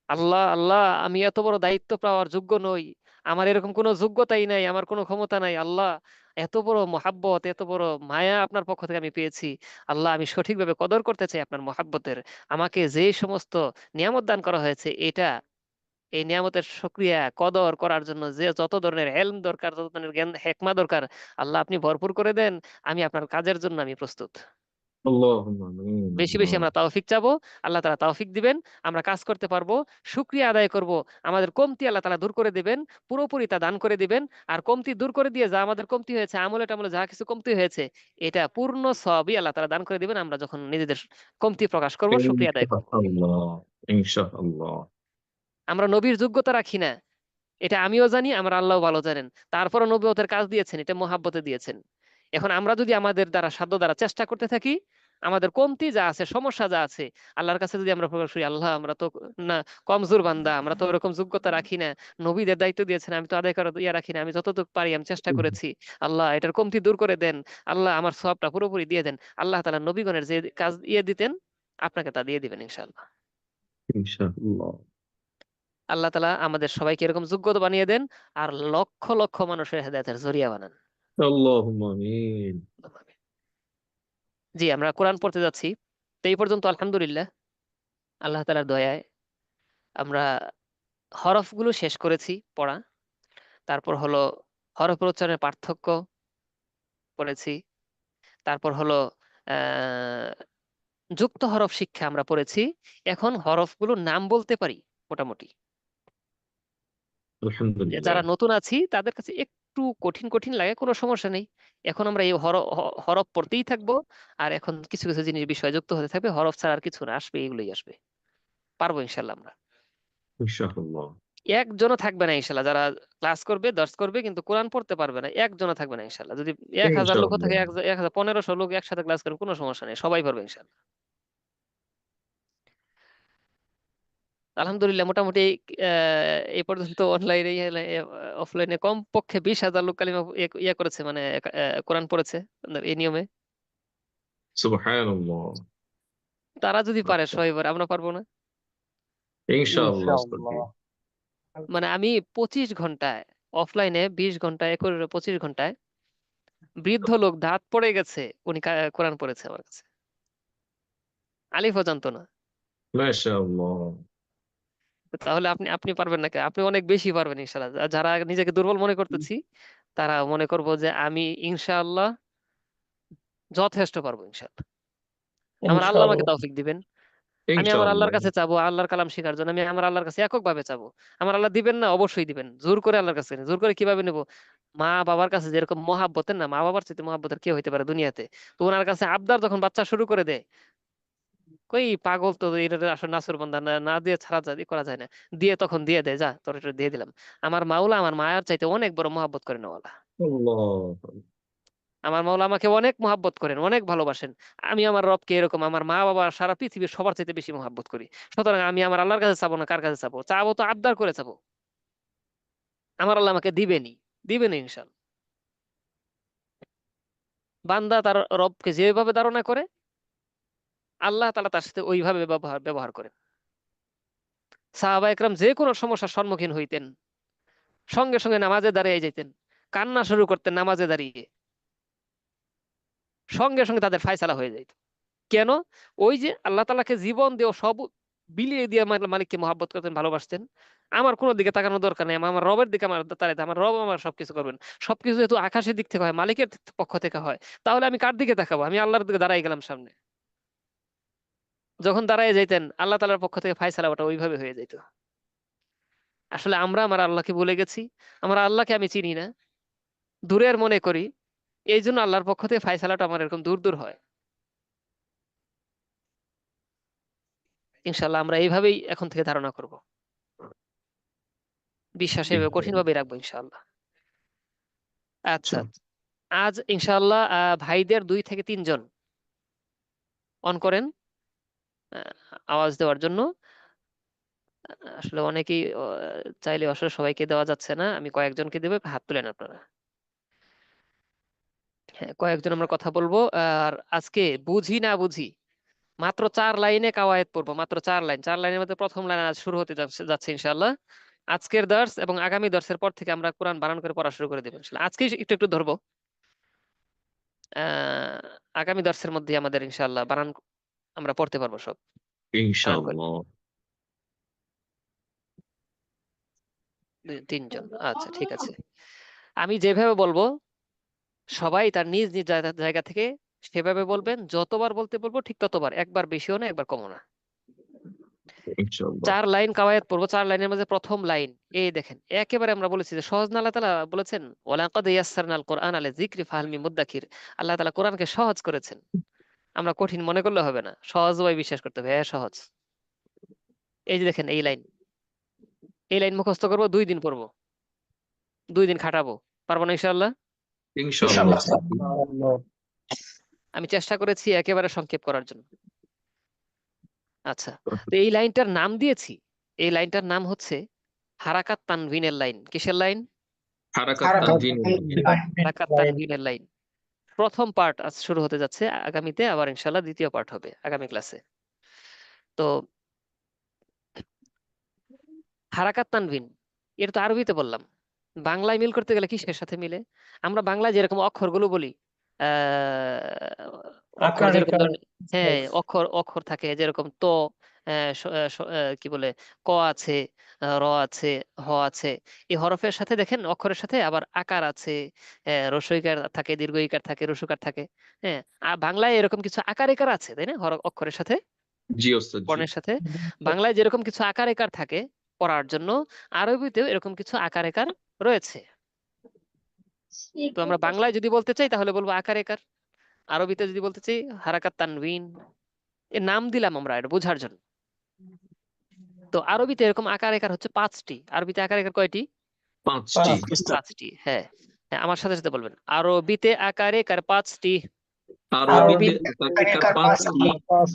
আল্লাহ আল্লাহ, আমি এত বড় দায়িত্ব পাওয়ার যোগ্য নই, আমার এরকম কোনো যোগ্যতাই নাই, আমার কোনো ক্ষমতা নাই। আল্লাহ, এত বড় মহাব্বত, এত বড় মায়া আপনার পক্ষ থেকে আমি পেয়েছি। আল্লাহ, আমি সঠিকভাবে কদর করতে চাই আপনার মহাব্বতের। আমাকে যে সমস্ত নিয়ামত দান করা হয়েছে, এই নিয়ামতের শুকরিয়া কদর করার জন্য যে যত ধরনের এলম দরকার, যত ধরনের জ্ঞান হেকমা দরকার, আল্লাহ আপনি ভরপুর করে দেন। আমি আপনার কাজের জন্য আমি প্রস্তুত। আল্লাহুম্মা আমিন। বেশি বেশি আমরা তৌফিক চাবো, আল্লাহ তাআলা তৌফিক দিবেন, আমরা কাজ করতে পারবো, শুকরিয়া আদায় করব। আমাদের কমতি আল্লাহ তাআলা দূর করে দিবেন, পুরোপুরি তা দান করে দিবেন। আর কমতি দূর করে দিয়ে যা আমাদের কমতি হয়েছে, আমলে টামলে যা কিছু কমতি হয়েছে, এটা পূর্ণ সবই আল্লাহ তাআলা দান করে দিবেন। আমরা যখন নিজেদের কমতি প্রকাশ করব, শুকরিয়া আদায় করব। ইনশাআল্লাহ, ইনশাআল্লাহ। আমরা নবীর যোগ্যতা রাখি না, এটা আমিও জানি, আমার আল্লাহ ভালো জানেন। তারপরও নবুয়তের কাজ দিয়েছেন, এটা মহাব্বতে দিয়েছেন। এখন আমরা যদি আমাদের দ্বারা সাধ্য দ্বারা চেষ্টা করতে থাকি, আমাদের কমতি যা আছে, সমস্যা যা আছে, আল্লাহর কাছে যদি আমরা প্রকাশ করি, আল্লাহ আমরা তো না কমজোর বান্দা, আমরা তো ওরকম যোগ্যতা রাখি না, নবীদের দায়িত্ব দিয়েছেন, আমি তো আদায় করার রাখি না, আমি যতটুকু পারি আমি চেষ্টা করেছি, আল্লাহ এটার কমতি দূর করে দেন, আল্লাহ আমার সবটা পুরোপুরি দিয়ে দেন। আল্লাহ তাআলা নবীগণের যে কাজ দিতেন, আপনাকে তা দিয়ে দিবেন ইনশাআল্লাহ। ইনশাআল্লাহ। আল্লাহ তাআলা আমাদের সবাইকে এরকম যোগ্যতা বানিয়ে দেন, আর লক্ষ লক্ষ মানুষের হেদায়েতের জরিয়া বানান। আল্লাহুম্মা আমিন। জি, আমরা কোরআন পড়তে যাচ্ছি। তো এই পর্যন্ত আলহামদুলিল্লাহ আল্লাহ তাআলার দয়ায় আমরা হরফগুলো শেষ করেছি পড়া। তারপর হলো হরফের উচ্চারণের পার্থক্য পড়েছি। তারপর হলো আহ যুক্ত হরফ শিক্ষা আমরা পড়েছি। এখন হরফগুলোর নাম বলতে পারি মোটামুটি। আলহামদুলিল্লাহ। যারা নতুন আছি তাদের কাছে একটু একটু কঠিন কঠিন লাগে কোনো সমস্যা নেই। এখন আমরা এই হরফ পড়তেই থাকবো, আর এখন কিছু কিছু জিনিস বিষয় যুক্ত হতে থাকবে, হরফ ছাড়া আর কিছু না, আসবে এগুলোই আসবে, পারবো ইনশাল্লাহ আমরা। ইনশাআল্লাহ। একজনও থাকবে না ইনশাল্লাহ যারা ক্লাস করবে, দর্শ করবে, কিন্তু কোরআন পড়তে পারবে না, একজনও থাকবে না ইনশাল্লাহ। যদি 1000 লোক থাকে, ইনশাআল্লাহ। 1500 লোক একসাথে ক্লাস করে, কোনো সমস্যা নেই, সবাই পারবে ইনশাল্লাহ। আলহামদুলিল্লাহ মোটামুটি এই পর্যন্ত অনলাইনে অফলাইনে কমপক্ষে 20,000 লোক কালিমা ইয়ে করেছে, মানে কোরআন পড়েছে এই নিয়মে। সুবহানাল্লাহ। তারা যদি পারে সবাই পারে, আমরা পারবো না? ইনশাআল্লাহ। ইনশাআল্লাহ। মানে আমি 25 ঘন্টায় অফলাইনে, 20 ঘন্টায়, 25 ঘন্টায় বৃদ্ধ লোক দাঁত পড়ে গেছে, উনি কোরআন পড়েছে আমার কাছে, আলিফও জানতো না। মাশাআল্লাহ। তাহলে আপনি আপনি পারবেন না কেন? আপনি অনেক বেশি পারবেন ইনশাআল্লাহ। যারা নিজেকে দুর্বল মনে করতেছি, তারা মনে করবো যে আমি ইনশাআল্লাহ যথেষ্ট পারবো ইনশাআল্লাহ। আমার আল্লাহ আমাকে ইনশাআল্লাহ। তৌফিক দিবেন। আমি আমার ইনশাআল্লাহ। আল্লাহর কাছে চাবো, আল্লাহর কালাম শেখার জন্য আমি আমার আল্লাহর কাছে এককভাবে চাবো। আমার আল্লাহ দিবেন না? অবশ্যই দিবেন। জোর করে আল্লাহর কাছে নেই। জোর করে কিভাবে নেব? মা বাবার কাছে যেরকম মহাব্বতের, না মা বাবার চাইতে মহাব্বতের কে হইতে পারে দুনিয়াতে? তো ওনার কাছে আবদার যখন বাচ্চা শুরু করে দেয়, কই পাগল তো, এটা আসলে নাসুর বান্দা, না না দিয়ে ছাড়া যায়, করা যায় না। দিয়ে তখন দিয়ে দেয়, যা তোর এটা দিয়ে দিলাম। আমার মাওলা আমার মায়ের চাইতে অনেক বড় মহাব্বত করেন ওয়ালা। আল্লাহ। আমার মাওলা আমাকে অনেক মহাব্বত করেন, অনেক ভালোবাসেন। আমি আমার রবকে এরকম আমার মা বাবা সারা পৃথিবীর সবার চাইতে বেশি মহাব্বত করি। সুতরাং আমি আমার আল্লাহর কাছে চাবো না, কার কাছে চাবো? চাবো তো আবদার করে চাবো। আমার আল্লাহ আমাকে দিবেনই, দিবেন ইনশাল্লাহ। বান্দা তার রবকে যেভাবে ধারণা করে, আল্লাহ তাআলা তার সাথে ওইভাবে ব্যবহার করেন। সাহাবা একরাম যে কোনো সমস্যার সম্মুখীন হইতেন, সঙ্গে সঙ্গে নামাজে দাঁড়িয়ে যেতেন, কান্না শুরু করতেন নামাজে দাঁড়িয়ে, সঙ্গে সঙ্গে তাদের ফায়সালা হয়ে যেত। কেন? ওই যে আল্লাহ তাআলাকে জীবন দিয়ে সব বিলিয়ে দিয়ে আমার মালিককে মহাব্বত করতেন, ভালোবাসতেন। আমার কোনো দিকে তাকানোর দরকার নেই, আমার রবের দিকে আমার তাড়াইতে, আমার রব আমার সবকিছু করবেন। সবকিছু যেহেতু আকাশের দিক থেকে হয়, মালিকের পক্ষ থেকে হয়, তাহলে আমি কার দিকে তাকাবো? আমি আল্লাহর দিকে দাঁড়াই গেলাম সামনে। যখন দাঁড়ায় যাইতেন, আল্লাহ তাআলার পক্ষ থেকে ফায়সালা ওটা ওইভাবে হয়ে যেত। আসলে আমরা আমার আল্লাহকে ভুলে গেছি, আমার আল্লাহকে আমি চিনি না, দূরের মনে করি, এই জন্য আল্লাহর পক্ষ থেকে ফায়সালাটা আমার এরকম দূর দূর হয়। ইনশাল্লাহ আমরা এইভাবেই এখন থেকে ধারণা করব, বিশ্বাস এভাবে কঠিন ভাবে রাখবো ইনশাআল্লাহ। আচ্ছা, আজ ইনশাআল্লাহ ভাইদের 2 থেকে 3 জন অন করেন আওয়াজ দেওয়ার জন্য। আসলে অনেকেই চাইলে আসলে সবাইকে দেওয়া যাচ্ছে না, আমি কয়েকজনকে দেবো, হাত তুলেন আপনারা। হ্যাঁ, কয়েকজন আমরা কথা বলবো। আর আজকে বুঝি না বুঝি মাত্র 4 লাইনে কাওয়ায়েদ পড়বো, মাত্র 4 লাইন। 4 লাইনের মধ্যে প্রথম লাইন আজ শুরু হতে যাচ্ছে ইনশাআল্লাহ। আজকের দর্স এবং আগামী দর্সের পর থেকে আমরা কোরআন বানান করে পড়া শুরু করে দেবো ইনশাআল্লাহ। আজকে একটু একটু ধরবো, আগামী দর্সের মধ্যে আমাদের ইনশাআল্লাহ বানান আমরা পড়তে পারবো সব বানান করে। ইনশাআল্লাহ। 3 জন, আচ্ছা ঠিক আছে। আমি যেভাবে বলবো সবাই তার নিজ নিজ জায়গা থেকে সেভাবে বলবেন। যতবার বলতে বলবো ঠিক ততবার, একবার বেশিও না একবার কমও না। ইনশাআল্লাহ। 4 লাইন কাওয়ায়াত পড়বো। 4 লাইনের মধ্যে প্রথম লাইন, এই দেখেন একেবারে আমরা বলেছি যে সহজ না। আল্লাহ তাআলা বলেছেন ওয়ালাকাদ ইয়াসসারনাল কুরআনা লিযিকরি ফাহাল মিন মুদ্দাকির। আল্লাহ তাআলা কোরআনকে সহজ করেছেন, আমরা কঠিন মনে করলে হবে না, সহজ ভাবে বিশ্বাস করতে হবে। হ্যাঁ সহজ। এই যে দেখেন এই লাইন, এই লাইন মুখস্থ করবো, 2 দিন পড়বো, 2 দিন খাটাবো, পারবো না ইনশাআল্লাহ? ইনশাআল্লাহ। ইনশাআল্লাহ। আমি চেষ্টা করেছি একেবারে সংক্ষেপ করার জন্য। আচ্ছা, তো এই লাইনটার নাম দিয়েছি, এই লাইনটার নাম হচ্ছে হারাকাত তানভিনের লাইন। কিসের লাইন? হারাকাত তানজিম। হারাকাত তানভিনের লাইন। প্রথম পার্ট আজ শুরু হতে যাচ্ছে, আগামীতে আবার ইনশাআল্লাহ দ্বিতীয় পার্ট হবে আগামী ক্লাসে। তো হারাকাত তানভিন এটা তো আরবিতে বললাম, বাংলায় মিল করতে গেলে কিসের সাথে মিলে? আমরা বাংলায় যেরকম অক্ষরগুলো বলি, অক্ষর যেরকম হ্যাঁ অক্ষর অক্ষর থাকে, যেরকম তো কি বলে, ক আছে, র আছে, হ আছে। এই হরফের সাথে দেখেন অক্ষরের সাথে আবার আকার আছে, রস্বইকার থাকে, দীর্ঘইকার থাকে, রস্যকার থাকে। হ্যাঁ, আর বাংলায় এরকম কিছু আকার ইকার আছে, তাই না? অক্ষরের সাথে, জি ওস্তাদ জি। বর্ণের সাথে। বাংলায় যেরকম কিছু আকার ইকার থাকে পড়ার জন্য, আরবিতেও এরকম কিছু আকার ইকার রয়েছে। তো আমরা বাংলায় যদি বলতে চাই তাহলে বলবো আকার একার, আরবিতে যদি বলতে চাই হারাকাত তানবিন। এর নাম দিলাম আমরা এটা বোঝার জন্য। তো আরবিতে এরকম আকার একার হচ্ছে 5টি। আরবিতে আকার একার কয়টি? 5টি। 5টি। হ্যাঁ হ্যাঁ, আমার সাথে সাথে বলবেন, আরবিতে আকার একার 5টি। আরবিতে আকার একার 5টি।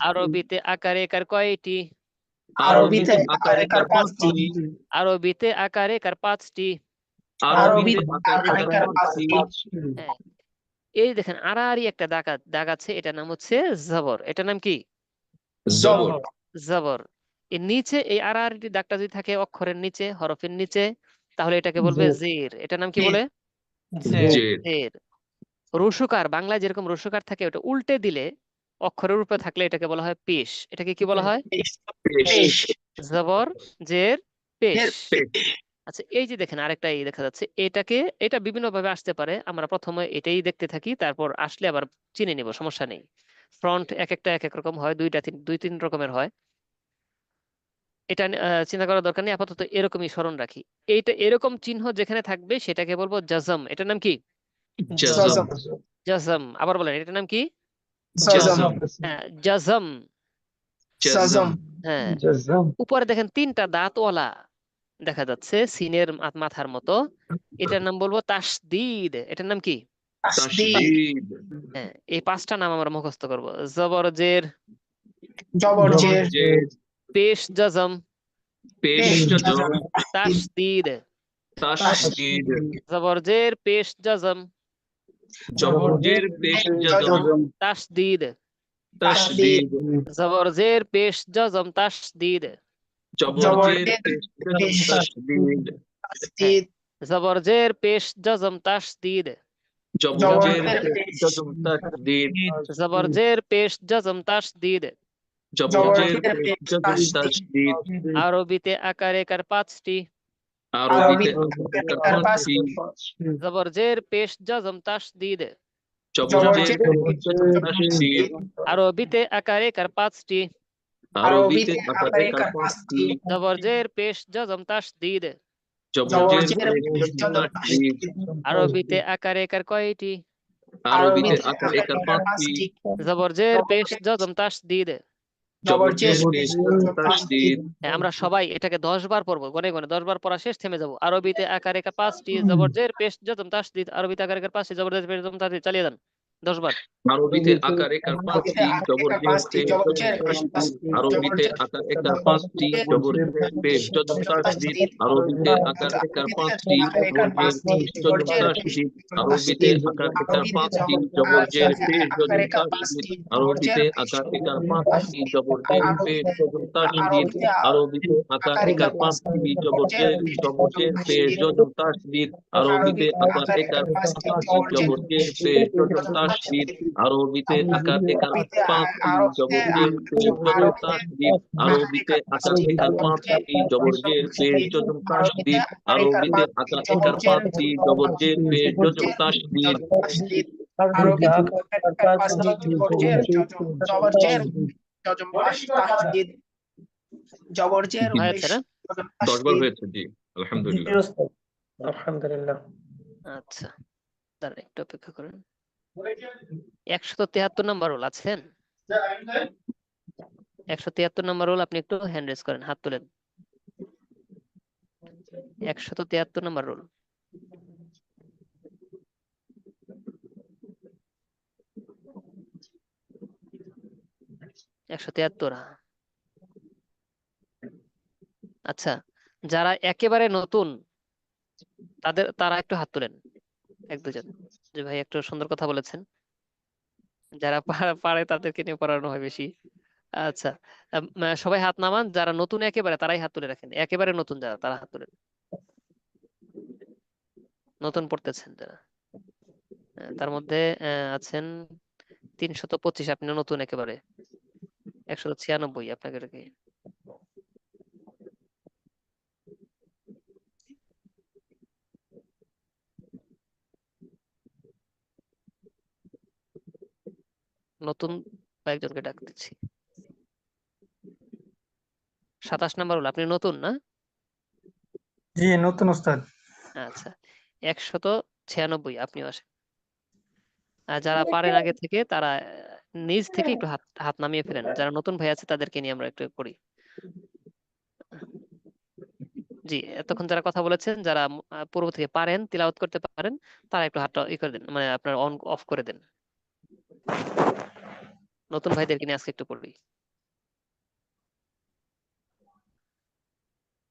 আরবিতে আকার একার কয়টি? আরবিতে আকার একার 5টি। আরবিতে আকার একার 5টি। আরবিতে আকার একার 5টি। হ্যাঁ, এই দেখেন আড়াআড়ি একটা দাগ আছে, এটার নাম হচ্ছে জবর। এটার নাম কি? জবর। জবর। এর নিচে এই আড়াআড়ি দাগটা যদি থাকে অক্ষরের নিচে, হরফের নিচে, তাহলে এটাকে বলবে জের। এটার নাম কি বলে? জের। জের। রসুকার, বাংলায় যেরকম রসুকার থাকে ওটা উল্টে দিলে অক্ষরের উপরে থাকলে এটাকে বলা হয় পেশ। এটাকে কি বলা হয়? পেশ। জবর, জের, পেশ। পেশ। আচ্ছা, এই যে দেখেন আরেকটা এই দেখা যাচ্ছে, এটা বিভিন্ন ভাবে আসতে পারে। আমরা প্রথমে এটাই দেখতে থাকি, তারপর আসলে আবার চিনে নিব, সমস্যা নেই। ফ্রন্ট এক একটা এক এক রকম হয়, দুই তিন রকমের হয়। এটা চিন্তা করার দরকার নেই, আপাতত এরকমই স্মরণ রাখি। এইটা এরকম চিহ্ন যেখানে থাকবে সেটাকে বলবো জাজম। এটার নাম কি? জাজম। জাজম। আবার বলেন, এটার নাম কি? জাজম। হ্যাঁ, জাজম। জাজম। হ্যাঁ, উপরে দেখেন 3টা দাঁতওয়ালা দেখা যাচ্ছে সিনের মাথার মতো। এটার নাম বলবো তাসদিদ। এটার নাম কি? তাশদীদ। হ্যাঁ, এই 5টা নাম আমরা মুখস্থ করব। জবর, জের, জের। পেশ, জাজম, পেশ জাজম। তাসদিদ। তাশদীদ। জবর, জের, পেশ, জাজম, জবর জের পেশ জাজম। তাসদিদ। তাশদীদ। জবর, জের, পেশ, জাজম, তাসদিদ। জবর জের পেশ জাজম তাশদীদ। হ্যাঁ, জবর, জের, পেশ, জাজম, তাসদিদ। জবর জের পেশ জাজম তাশদীদ। জবর, জের, পেশ, জাজম, তাসদিদ। জবর জের পেশ জাজম তাশদীদ। আরবিতে আকার একার 5টি। আরবিতে আকার একার 5টি। জবর, জের, পেশ, জাজম, তাসদিদ। জবর জের পেশ জাজম তাশদীদ। আরবিতে আকার একার 5টি। আরবিতে আকার একার 5টি। জবর, জের, পেশ, জাজম, তাসদিদ। জবর জের পেশ জাজম তাশদীদ। আরবিতে আকার একার কয়টি? আরবিতে আকার একার 5টি। জবর, জের, পেশ, জাজম, তাসদিদ। জবর জের পেশ জাজম তাশদীদ। হ্যাঁ, আমরা সবাই এটাকে 10 বার পড়বো, গনে গনে 10 বার পড়া শেষ থেমে যাবো। আরবিতে আকার একার 5টি। জবর, জের, পেশ, জাজম, তাসদিদ। আরবিতে আকার একার 5টি। জবর, জের, পেশ, জাজম, তাসদিদ। চালিয়ে যান 10 বার। আরবিতে আকার একার 5টি। জবর জের পেশ জাজম তাশদীদ। আরবিতে আকার একার 5টি। জবর জের পেশ জাজম তাশদীদ। আরবিতে আকার একার 5টি। জবর জের পেশ জাজম তাশদীদ। আরবিতে আকার একার 5টি। জবর জের পেশ জাজম তাশদীদ। আরবিতে আকার একার 5টি। জবর জের পেশ জাজম তাশদীদ। আরবিতে আকার একার 5টি। জবর জের পেশ জাজম তাশদীদ। আরবিতে আকার একার 5টি। জবর জের পেশ জাজম তাশদীদ। আরবিতে আকার একার 5টি। জবর জের পেশ জাজম তাশদীদ। আরবিতে আকার একার 5টি। জবর জের পেশ জাজম তাশদীদ। আরবিতে আকার একার 5টি। জবর জের পেশ জাজম তাশদীদ। হয়েছে না? 10 বার হয়েছে, জি আলহামদুলিল্লাহ। আলহামদুলিল্লাহ। আচ্ছা, দাঁড়ান একটু অপেক্ষা করেন। 173 নম্বর রোল আছেন? 173 নম্বর রোল, আপনি একটু হ্যান্ড রেজ করেন, হাত তুলেন। 173 নম্বর রোল। একশো 73। আচ্ছা, যারা একেবারে নতুন তারা একটু হাত তুলেন, 1 2 জন। যে ভাই একটু সুন্দর কথা বলেছেন। যারা পারে তাদেরকে নিয়ে পড়ানো হয় বেশি। আচ্ছা, সবাই হাত নামান। যারা নতুন একেবারে তারাই হাত তুলে রাখেন। একেবারে নতুন যারা, তারা হাত তুলেন। নতুন পড়তেছেন যারা, তার মধ্যে আছেন 325। আপনি নতুন একেবারে। 196 আপনাকে রেখে। নতুন কয়েকজনকে ডাক দিচ্ছি। 27 নম্বর হলো, আপনি নতুন না? জি নতুন ওস্তাদ। আচ্ছা, 100 96 আপনিও আসেন। আর যারা পারেন আগে থেকে তারা নিজ থেকে একটু হাত হাত নামিয়ে ফেলেন। যারা নতুন ভাই আছে তাদেরকে নিয়ে আমরা একটু করি। জি, এতক্ষণ যারা কথা বলেছেন, যারা পূর্ব থেকে পারেন, তিলাওয়াত করতে পারেন, তারা একটু হাতটা ই করে দেন, মানে আপনার অন অফ করে দেন। নতুন ভাইদেরকে নিয়ে আজকে একটু করি।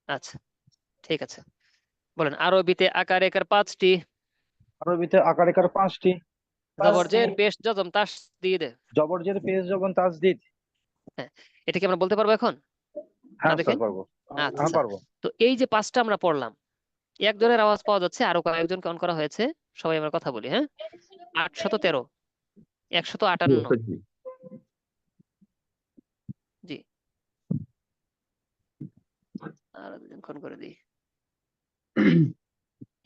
আচ্ছা, ঠিক আছে, বলেন। আরবিতে আকার একার 5টি, আরবিতে আকার একার 5টি, জবর জের পেশ জজম তাস দিয়ে দে। জবরজের পেশ যখন তাসদিদ। হ্যাঁ, এটা কি আমরা বলতে পারবো এখন না হ্যাঁ দেখে? স্যার পারবো। হ্যাঁ আচ্ছা, পারবো। তো এই যে 5টা আমরা পড়লাম, একজনের আওয়াজ পাওয়া যাচ্ছে, আরো কয়েকজনকে অন করা হয়েছে। সবাই আমরা কথা বলি, হ্যাঁ। 813, 158, জি। জি, আর দুজন করে দিই,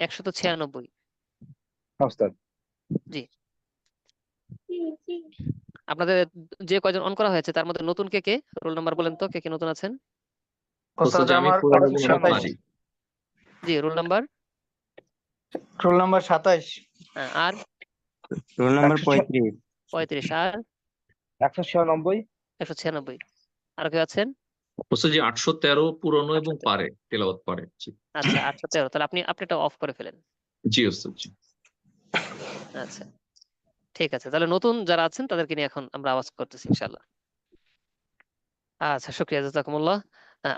196, হ্যাঁ স্যার। জি। আপনাদের যে কয়জন অন করা হয়েছে তার মধ্যে নতুন কে কে? রোল নাম্বার বলেন তো, কে কে নতুন আছেন? ওস্তাদ আমি পুরানো গুলো পারি। জি, রোল নাম্বার। রোল নাম্বার 27, আর রোল নাম্বার 35। 35, আর 196, 196, আর কেউ আছেন? ওস্তাদ জি 813 পুরানো এবং 813, পারে, তেলাওয়াত পারে। জি আচ্ছা 813, তাহলে আপনি এটা অফ করে ফেলেন। জি ওস্তাদ জি। আচ্ছা, ঠিক আছে, তাহলে নতুন যারা আছেন তাদেরকে নিয়ে এখন আমরা আওয়াজ করতেছি ইনশাআল্লাহ। আচ্ছা, শুকরিয়া, জাযাকুমুল্লাহ।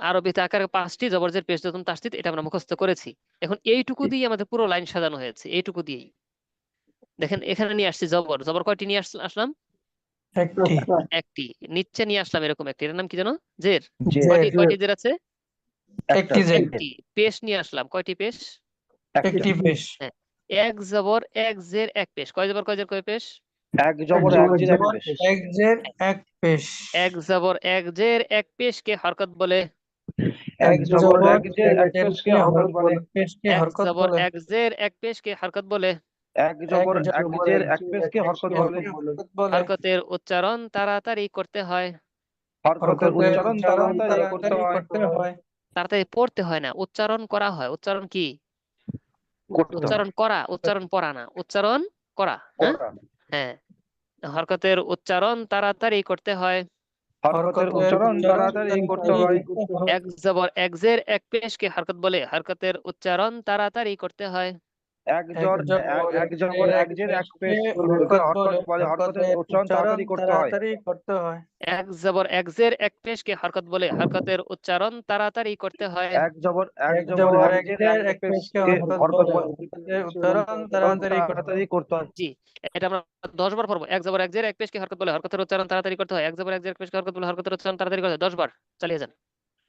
আরবিতে আকারে 5টি, জবরজের পেশ জজম তাসদীদ, এটা আমরা মুখস্থ করেছি। এখন এইটুকু দিয়ে আমাদের পুরো লাইন সাজানো হয়েছে, এইটুকু দিয়েই। দেখেন এখানে নিয়ে আসছি জবর, জবর কয়টি নিয়ে আসলাম? একটি, একটি। নিচে নিয়ে আসলাম এরকম একটি, এর নাম কি জানো? জের। জি কয়টি জের আছে? একটি জেড, একটি। পেশ নিয়ে আসলাম, কয়টি পেশ? একটি পেশ, হ্যাঁ, এক জবর এক জের এক পেশ। কয় জবর কয় জের কয় পেশ? এক জবর এক জের এক পেশ। এক জেড এক পেশ, এক জবর এক জের এক পেশকে হরকত বলে। এক জবর এক জের এক পেশকে হরকত বলে। পেশকে এক হরকত জবর বলে, এক জের এক পেশকে হরকত বলে। এক জবর এক জের এক পেশকে হরকত বলে। হরকতের উচ্চারণ তাড়াতাড়ি করতে হয়। হরকতের উচ্চারণ তাড়াতাড়ি করতে হয়। তাড়াতাড়ি পড়তে হয় না, উচ্চারণ করা হয়। উচ্চারণ কি? করতে হয়। উচ্চারণ করা, উচ্চারণ পড়া না, উচ্চারণ করা। হ্যাঁ হ্যাঁ, হরকতের উচ্চারণ তাড়াতাড়ি করতে হয়। হরকতের উচ্চারণ তাড়াতাড়ি করতে হয়। এক জবর এক জের এক পেশকে হরকত বলে। হরকতের উচ্চারণ তাড়াতাড়ি করতে হয়। এক জবর এক জের এক পেশ হরকত বলে। হরকতের উচ্চারণ তাড়াতাড়ি করতে হয়। এক জবর এক জের এক পেশকে হরকত বলে। হরকতের উচ্চারণ তাড়াতাড়ি করতে হয়। এক জবর এক জের এক পেশকে হরকত বলে। উচ্চারণ তাড়াতাড়ি করতে হয়। জি, এটা আমরা 10 বার পড়বো। এক জবর এক জের এক পেশকে হরকত বলে। হরকতের উচ্চারণ তাড়াতাড়ি করতে হয়। এক জবর এক জের এক পেশকে হরকত বলে। হরকতের উচ্চারণ তাড়াতাড়ি করতে হয়। 10 বার চালিয়ে যান।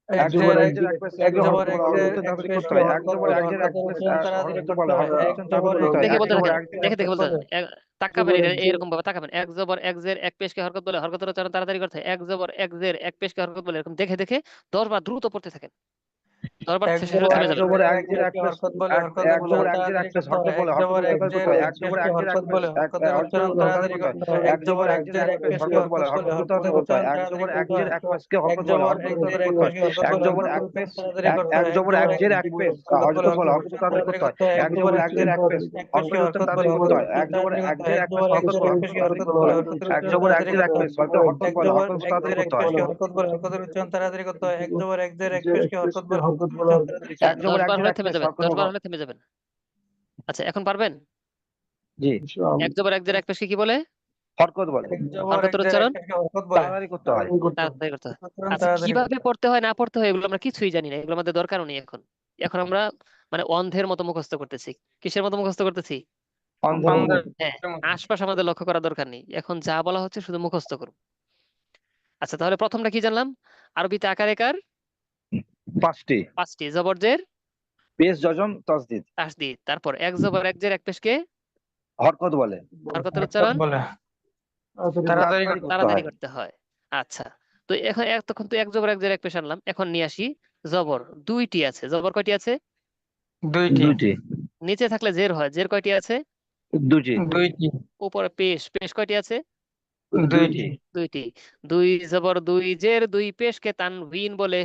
এক জবর এক জের এক পেশ হরকত বলে। হরকতের তাড়াতাড়ি করতে হয়। এক জবর এক জের এক পেশ হরকত বলে। হরকতের উচ্চারণ তাড়াতাড়ি করতে হয়। দেখে এক বলতে জবর থাকেন, এক জের দেখে এক দেখে পেশ বলতে থাকেন। তাকাবেন, এটা এরকম ভাবে তাকাবেন। এক জবর এক জের এক পেশকে হরকত বলে। হরকতের উচ্চারণ তাড়াতাড়ি করতে হয়। এক জবর এক জের এক পেশকে হরকত বলে। এরকম দেখে দেখে 10 বার দ্রুত পড়তে থাকেন। 10 বার শেষে থেমে এক যাবেন। জবর এক জের এক পেশ এক জবর এক জের এক পেশ হরকত বলে। হরকতের তাড়াতাড়ি করতে হয়। এক জবর এক জের এক পেশ হরকতের তাড়াতাড়ি করতে হয়। এক জবর এক জের এক পেশ হরকত বলে। হরকতের তাড়াতাড়ি করতে হয়। এক জবর এক জের এক পেশকে হরকত বলে। হরকতের তাড়াতাড়ি করতে হয়। এক জবর এক পেশ এক জবর এক জের এক পেশ হরকত বলে। হরকতের তাড়াতাড়ি করতে হয়। এক জবর এক জের এক পেশ হরকতের তাড়াতাড়ি করতে হয়। এক জবর এক জের এক পেশ হরকত বলে। হরকতের তাড়াতাড়ি করতে হয়। এক জবর এক জের এক পেশ হরকত বলে। হরকতের তাড়াতাড়ি করতে হয়। এক জবর 10 এক বার জের হলে এক থেমে পেশ যাবেন। হরকত 10 বার বলে। হলে থেমে যাবেন। আচ্ছা, এখন পারবেন? জি এক জবর এক জের এক পেশকে কি বলে? হরকত বলে। হরকতের উচ্চারণ তাড়াতাড়ি করতে হয়। তাড়াতাড়ি করতে হয়। আচ্ছা, কিভাবে পড়তে হয় না পড়তে হয় এগুলো আমরা কিছুই জানি না, এগুলো আমাদের দরকারও নেই এখন। এখন আমরা মানে অন্ধের মতো মুখস্থ করতেছি। কিসের মতো মুখস্থ করতেছি? হ্যাঁ, আশপাশ আমাদের লক্ষ্য করার দরকার নেই। এখন যা বলা হচ্ছে শুধু মুখস্থ করুন। আচ্ছা, তাহলে প্রথমটা কি জানলাম? আরবিতে আকার একার 5টি, জবরজের পেশ জজম তাসদিদ তাসদীদ। তারপর এক জবর এক জের এক পেশকে হরকত বলে। হরকতের উচ্চারণ তাড়াতাড়ি করতে তাড়াতাড়ি হয়। করতে হয়। আচ্ছা, তো এখন এতক্ষণ তো এক জবর এক জের এক পেশ আনলাম। এখন নিয়ে আসি জবর। 2টি আছে। জবর কয়টি আছে? দুইটি নিচে থাকলে জের হয়। জের কয়টি আছে? দুইটি উপরে পেশ। পেশ কয়টি আছে? দুইটি 2টি। 2 জবর 2 জের 2 পেশকে তানভিন বলে।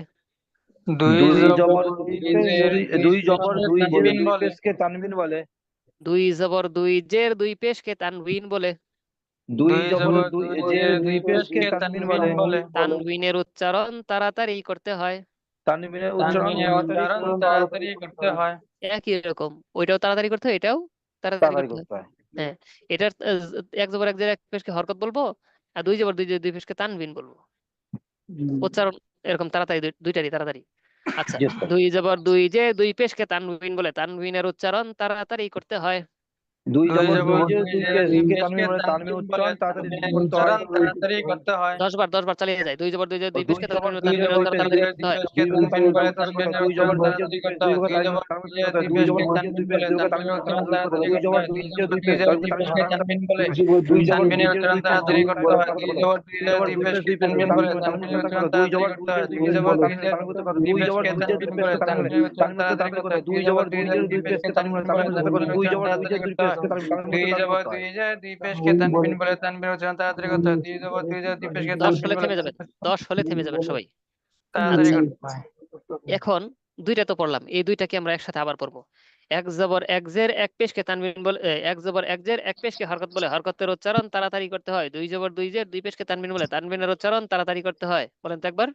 দুই জবর দুই পেশ দুই জবর দুই জের দুই পেশকে তানবিন বলে। দুই জবর দুই জের দুই পেশকে তানবিন বলে। দুই জবর দুই জের দুই পেশকে তানবিন বলে। তানবিনের উচ্চারণ তাড়াতাড়ি করতে হয়। তানবিনের উচ্চারণ তাড়াতাড়ি করতে হয়। একই রকম, ওইটাও তাড়াতাড়ি করতে হয়, এটাও তাড়াতাড়ি তাড়াতাড়ি করতে হয়। করতে হয়। হ্যাঁ, এটার এক জবর এক জের এক পেশকে হরকত বলবো, আর দুই জবর দুই জের দুই পেশকে তানবিন বলবো। উচ্চারণ এরকম তাড়াতাড়ি, দুইটারই তাড়াতাড়ি। আচ্ছা, Yes, sir. দুই জবর দুই যে দুই পেশকে তানবিন বলে, তানবিনের উচ্চারণ তাড়াতাড়ি করতে হয়। দুই জবর দুই জের দুই পেশকে তানবিন বলে, তানবিনের উচ্চারণ তাড়াতাড়ি করতে হয়। তাড়াতাড়ি করতে হয়। 10 বার চালিয়ে যায়। দুই জবর দুই যে দুই দুই পেশকে জবর তানবিন বলে, দুই জের তানবিনের দুই উচ্চারণ পেশ, তাড়াতাড়ি করতে হয়। দুই কথা তানবিন বলে, তানবিন করতে হয়। দুই জবর দুই জের দুই পেশ, দুই কথা তানবিন তানবিন করতে হয়। দুই জবর দুই জের দুই পেশ, দুই কথা তানবিন তানবিন করতে হয়। দুই জবর দুই জের দুই পেশ, দুই কথা তানবিন করতে হয়। দুই জবর দুই জের দুই পেশ, দুই কথা তানবিন করতে হয়। দুই জবর দুই পেশ, দুই পেশ তানবিন বলে, তানবিন করতে হয়। দুই জবর দুই জের দুই পেশ, তানবিন করতে হয়। দুই জবর দুই জের দুই পেশকে তানবিন বলে, তানবিন করতে হয়। দুই জবর দুই জের দুই পেশকে তানবিন বলে, তানবিন করতে হয়। দুই জবর দুই জের দুই পেশকে তানবিন করতে হয়। দুই পেশকে তানবিন বলে, তানবিনের উচ্চারণ তাড়াতাড়ি করতে হয়। দুই জবর দুই জের দুই পেশকে 10 তানবিন হলে বলে, থেমে যাবেন, 10 হলে থেমে যাবেন সবাই। তাড়াতাড়ি আচ্ছা, করতে হয়। এখন দুইটা তো পড়লাম, এই দুইটাকে আমরা একসাথে আবার পড়বো। এক জবর এক জের এক পেশকে তানবিন বলে, এক জবর এক জের এক পেশকে হরকত বলে, হরকতের উচ্চারণ তাড়াতাড়ি করতে হয়। দুই জবর দুই জের দুই পেশকে তানবিন বলে, তানবিনের উচ্চারণ তাড়াতাড়ি করতে হয়। বলেন তো একবার।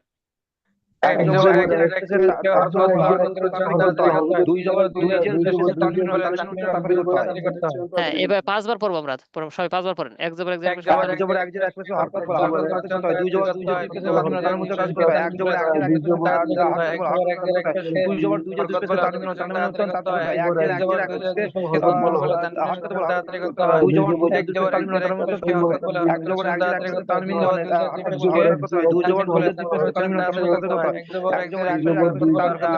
এক জবর এক জের এক পেশকে হরকতের উচ্চারণ করতে হয়। দুই জবর দুই জের পেশকে তানবিন বলে, তানবিনের উচ্চারণ তাড়াতাড়ি করতে হয়। হ্যাঁ, এবার 5 বার পড়বো আমরা, সবাই 5 বার পড়েন। এক জবর এক জের পেশকে এক তানবিন জবর এক জের এক পেশকে হরকত বলে, হরকতের উচ্চারণ করতে হয়। দুই জবর দুই জের দুই পেশকে তানবিন বলে, তানবিনের উচ্চারণ করতে হয়। এক জবর এক জের এক পেশকে হরকত বলে, হরকতের উচ্চারণ করতে হয়। দুই জবর দুই জের দুই পেশকে তানবিন বলে, তানবিনের উচ্চারণ তাড়াতাড়ি করতে হয়। এক জের এক জের এক পেশকে হরকত বলে, হরকতের উচ্চারণ করতে হয়। দুই জবর দুই জের দুই পেশকে তানবিন বলে, তানবিনের উচ্চারণ করতে হয়। এক জবর এক জের এক পেশকে তানবিন মানে হরকত বলে, হরকত করতে হয়। দুই জবর দুই জের দুই পেশকে তানবিন বলে, তানবিনের উচ্চারণ করতে হয়। এক জবর এক জের এক পেশকে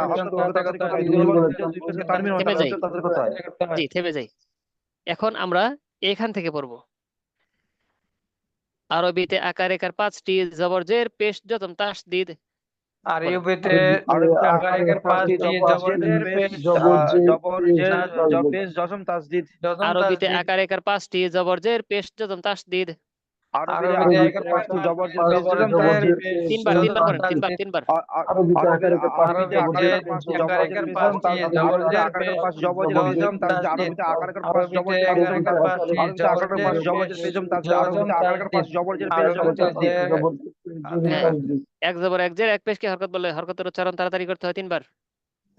হরকত বলে, তাড়াতাড়ি করতে হয়। দুই জবর দুই জের দুই পেশকে তানবিন বলে, থেমে তানবিনের যাই, উচ্চারণ তাড়াতাড়ি করতে হয়। জি থেমে যাই। এখন আমরা এখান থেকে পড়বো। আরবিতে আকার একার 5টি জবর জের পেশ জজম তাসদিদ। আরবিতে আরবিতে আকার একের 5টি জবর জের পেশ জবর জের পেশ জজম তাসদিদ। জজম আরবিতে তাসদিদ। আকার একার 5টি জবর জের পেশ জজম তাসদিদ। আরবিতে আরবিতে আকার 5টি জবর জের পেশ জজম জবর তাসদিদ। জের পেশ তিনবার জজম পড়েন, তিনবার তাসদিদ। তিনবার। আরবিতে আকার একার 5টি জবর জের পেশ জজম তাসদিদ। আরবিতে আকার একার 5 জবর জের পেশ জজম তাসদিদ। আরবিতে আকার একার 5 জবর জের পেশ জজম তাসদিদ। আরবিতে আকার একার 5 জবর জের পেশ জজম তাসদিদ। আরবিতে আকার একার 5 জবর জের পেশ জজম তাসদিদ। হ্যাঁ, এক জবর এক জের এক পেশকে হরকত বলে, হরকতের উচ্চারণ তাড়াতাড়ি করতে হয় 3 বার।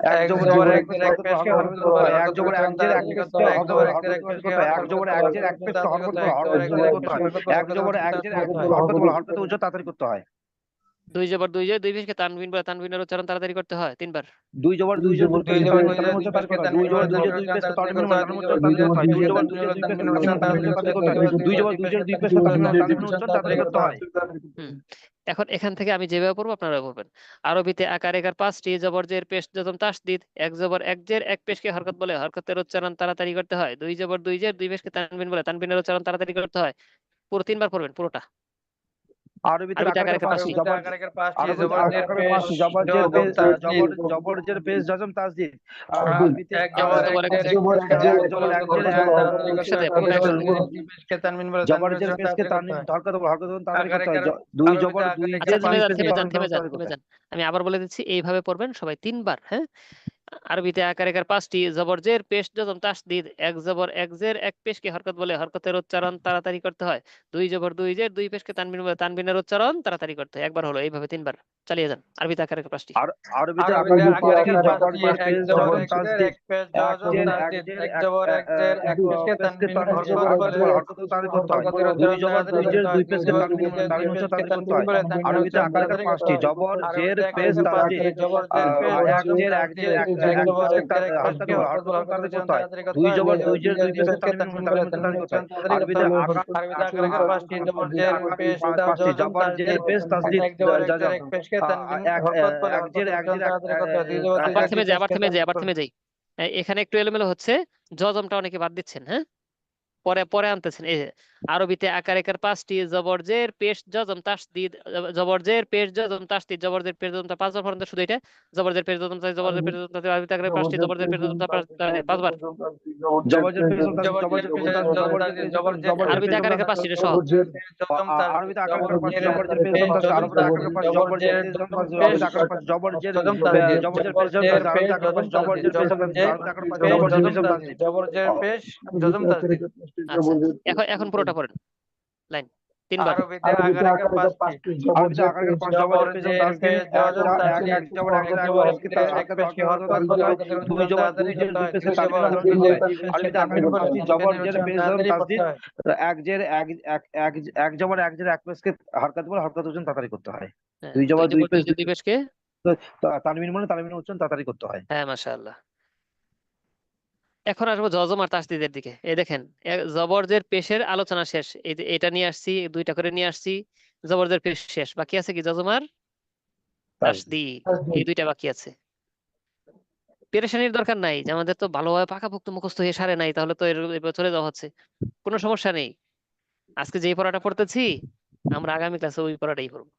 এক এক জবর জবর এক এক জের এক পেশকে হরকত করতে বলে, হয়। এক হরকতের জবর এক উচ্চারণ জের এক তাড়াতাড়ি করতে পেশকে হয়। এক হরকত জবর বলে, এক জের এক হরকত পেশকে করতে হয়। এক হরকত জবর বলে, এক জের হরকতের এক উচ্চারণ পেশকে তাড়াতাড়ি হরকত করতে বলে, হয়। এক জবর এক জের এক পেশকে এক জবর এক জের এক পেশকে হরকত বলে, হরকতের উচ্চারণ তাড়াতাড়ি করতে হয়। দুই জবর দুই জের দুই পেশকে তানবিন বলে, তানবিনের উচ্চারণ তাড়াতাড়ি করতে হয় 3 বার। দুই জবর দুই জের দুই দুই পেশকে জবর তানবিন দুই তানবিনের জের দুই উচ্চারণ তাড়াতাড়ি পেশকে করতে হয়। দুই তানবিন জবর বলে, দুই জের দুই তানবিনের পেশকে উচ্চারণ তাড়াতাড়ি তানবিন করতে বলে, হয়। তানবিনের উচ্চারণ তাড়াতাড়ি করতে হয়। দুই জবর দুই জের দুই পেশকে তানবিনের উচ্চারণ তাড়াতাড়ি করতে হয়। দুই জবর দুই জের দুই পেশকে তানবিনের উচ্চারণ তাড়াতাড়ি করতে হয়। এখন এখান থেকে আমি যেভাবে পড়বো আপনারা পড়বেন। আরবিতে আকার একার 5টি জবর জের পেশ জজম তাসদিদ। এক জবর এক জের এক পেশকে হরকত বলে, হরকতের উচ্চারণ তাড়াতাড়ি করতে হয়। দুই জবর দুই জের দুই পেশকে তানবিন বলে, তানবিনের উচ্চারণ তাড়াতাড়ি করতে হয়। পুরো 3 বার পড়বেন পুরোটা। আরবিতে আরবিতে আকার আকার একার একার 5টি। 5টি জবর আকার একের 5টি আরবিতে জবর জের আকার পেশ 5টি জবর জের জজম পেশ তাসদিদ। জবর জের পেশ জজম তাসদিদ। আরবিতে এক জবর এক জবর এক জের জের এক পেশকে এক হরকত জবর বলে, এক জের হরকতের উচ্চারণ তাড়াতাড়ি করতে একসাথে হয়। পুরোটা দুই জবর একসাথে। দুই জের দুই পেশকে তানবিন বলে, জবর তানবিনের জের উচ্চারণ পেশকে তাড়াতাড়ি করতে হয়। হরকত তাড়াতাড়ি আকার করতে হয়। একের দুই আরবিতে জবর আকার দুই একের আচ্ছা, জের দুই থেমে যান, পেশকে থেমে যান, থেমে যান, তাড়াতাড়ি করতে থেমে হয়। যান। আমি আবার বলে দিচ্ছি, এইভাবে পড়বেন সবাই 3 বার। হ্যাঁ, আরবিতে আকার একার 5টি জবর জের পেশ জজম তাসদিদ। এক জবর এক জের এক পেশকে হরকত বলে, হরকতের উচ্চারণ তাড়াতাড়ি করতে হয়। দুই জবর দুই জের দুই পেশকে তানবিন বলে, তানবিনের উচ্চারণ তাড়াতাড়ি করতে হয়। একবার হলো, এইভাবে 3 বার চালিয়ে যান। আরবিতে আকার একার 5টি। আরবিতে আকার আরবিতে একার আকার 5টি একের জবর 5টি জের এক পেশ জবর জজম এক জের তাসদিদ। এক পেশ এক জজম জের এক তাসদিদ। জের এক জবর এক জের এক পেশকে পেশকে তানবিন হরকত হরকত বলে, বলে, হরকত তাড়াতাড়ি করতে হয়। হরকতের দুই উচ্চারণ জবর তাড়াতাড়ি দুই জের করতে হয়। দুই দুই পেশকে জবর দুই তানবিন জের দুই উচ্চারণ পেশকে তাড়াতাড়ি করতে তানবিন হয়। বলে, তানবিনের আরবিতে উচ্চারণ আকার একার তাড়াতাড়ি করতে 5টি হয়। জবর জের আরবিতে আকার পেশ একের 5টি তাসদিদ। জবর জের পেশ এক জজম জের এক জের তাসদিদ। এক এক জবর পেশকে এক জের এক হরকত পেশকে বলে, হরকত হরকত তাড়াতাড়ি উচ্চারণ করতে হয়। তাড়াতাড়ি করতে দুই হয়। জবর দুই দুই জবর দুই জের জের দুই দুই পেশকে পেশকে তানবিন বলে, তাড়াতাড়ি তানবিনের করতে হয়। উচ্চারণ তাড়াতাড়ি করতে আরবিতে হয়। আরবিতে আকার একের 5টি জবর জের পেশ 5টি জজম জবর জের তাসদিদ। পেশ তাসদিদ এক জবর এক জের জজম। এক পেশকে তানবিন এক হরকত বলে, এক জের হরকতের এক উচ্চারণ জের তাড়াতাড়ি করতে হয়। দুই জবর দুই আবার জের দুই থেমে যায়, আবার পেশকে থেমে যায়, আবার থেমে যাই। এখানে একটু এলোমেলো হচ্ছে, জজমটা অনেকে বাদ দিচ্ছেন। হ্যাঁ, পরে পরে আনতেছেন। এই যে, আরবিতে আকার একার 5টি, জবর জের পেশ জজম তাসদিদ, জবর জের পেশ জজম তাসদিদ, জবর জের পেশ জজম 5বার পর্যন্ত শুধু এটা, জবর জের পেশ জজম তাসদিদ, জবর জের পেশ জজম তাসদিদ, আরবিতে আকার 5টি, জবর জের পেশ জজম তাসদিদ 5বার। জবরজের পেশ জবর জবর জবর জের পেশ জবর জের আরবিতে আকার একার 5টি, এটা সহজ। জজম তাসদিদ, আরবিতে আকার জবর পাঁচ জের জবরজের পেশ জবর তাসদিদ, আরবিতে আকার পাঁচ জবরজের পেশ জবর তাসদিদ, আরবিতে আকার পাঁচ জবরজের জজম তাসদিদ, জবরজের পেশ জবর তাসদিদ, আরবিতে আকার পাঁচ জবরজের পেশ জবর তাসদিদ, আরবিতে আকার পাঁচ জবরজের পেশ জবর তাসদিদ। জবর জের পেশ জজম তাসদিদ। আচ্ছা, এখন পুরোটা পড়েন, লাইন 3বার। আরবিতে আকার একার 5টি, আরবিতে আকার পাঁচ জবরজের পেশ জবর তাসদিদ, এক জবর এক জের এক পেশকে হরকত করতে হয়, দুই জবর দুই জের দুই পেশকে তানবিন করতে হয়। আরবিতে আকার পাঁচটি জবরজের পেশ জবর তাসদিদ, এক জের এক জবর এক জের এক পেশকে হরকত বলে হরকত উচ্চারণ তাড়াতাড়ি করতে হয়। দুই জবর দুই পেশ দুই পেশকে তানবিন মানে তানবিনের উচ্চারণ তাড়াতাড়ি করতে হয়। হ্যাঁ, মাশাআল্লাহ। এখন আসবো জজম আর তাসদিদের দিকে। এই দেখেন, জবরজের পেশের আলোচনা শেষ, এটা নিয়ে আসছি, 2টা করে নিয়ে আসছি, জবরজের পেশ শেষ, বাকি আছে কি জজম আর তাসদিদ, এই 2টা বাকি আছে। পেরেশানির দরকার নাই, যে আমাদের তো ভালোভাবে পাকাপোক্ত মুখস্থ হয়ে সারে নাই, তাহলে তো এর চলে যাওয়া হচ্ছে, কোনো সমস্যা নেই। আজকে যেই পড়াটা পড়তেছি আমরা আগামী ক্লাসে ওই পড়াটাই পড়বো,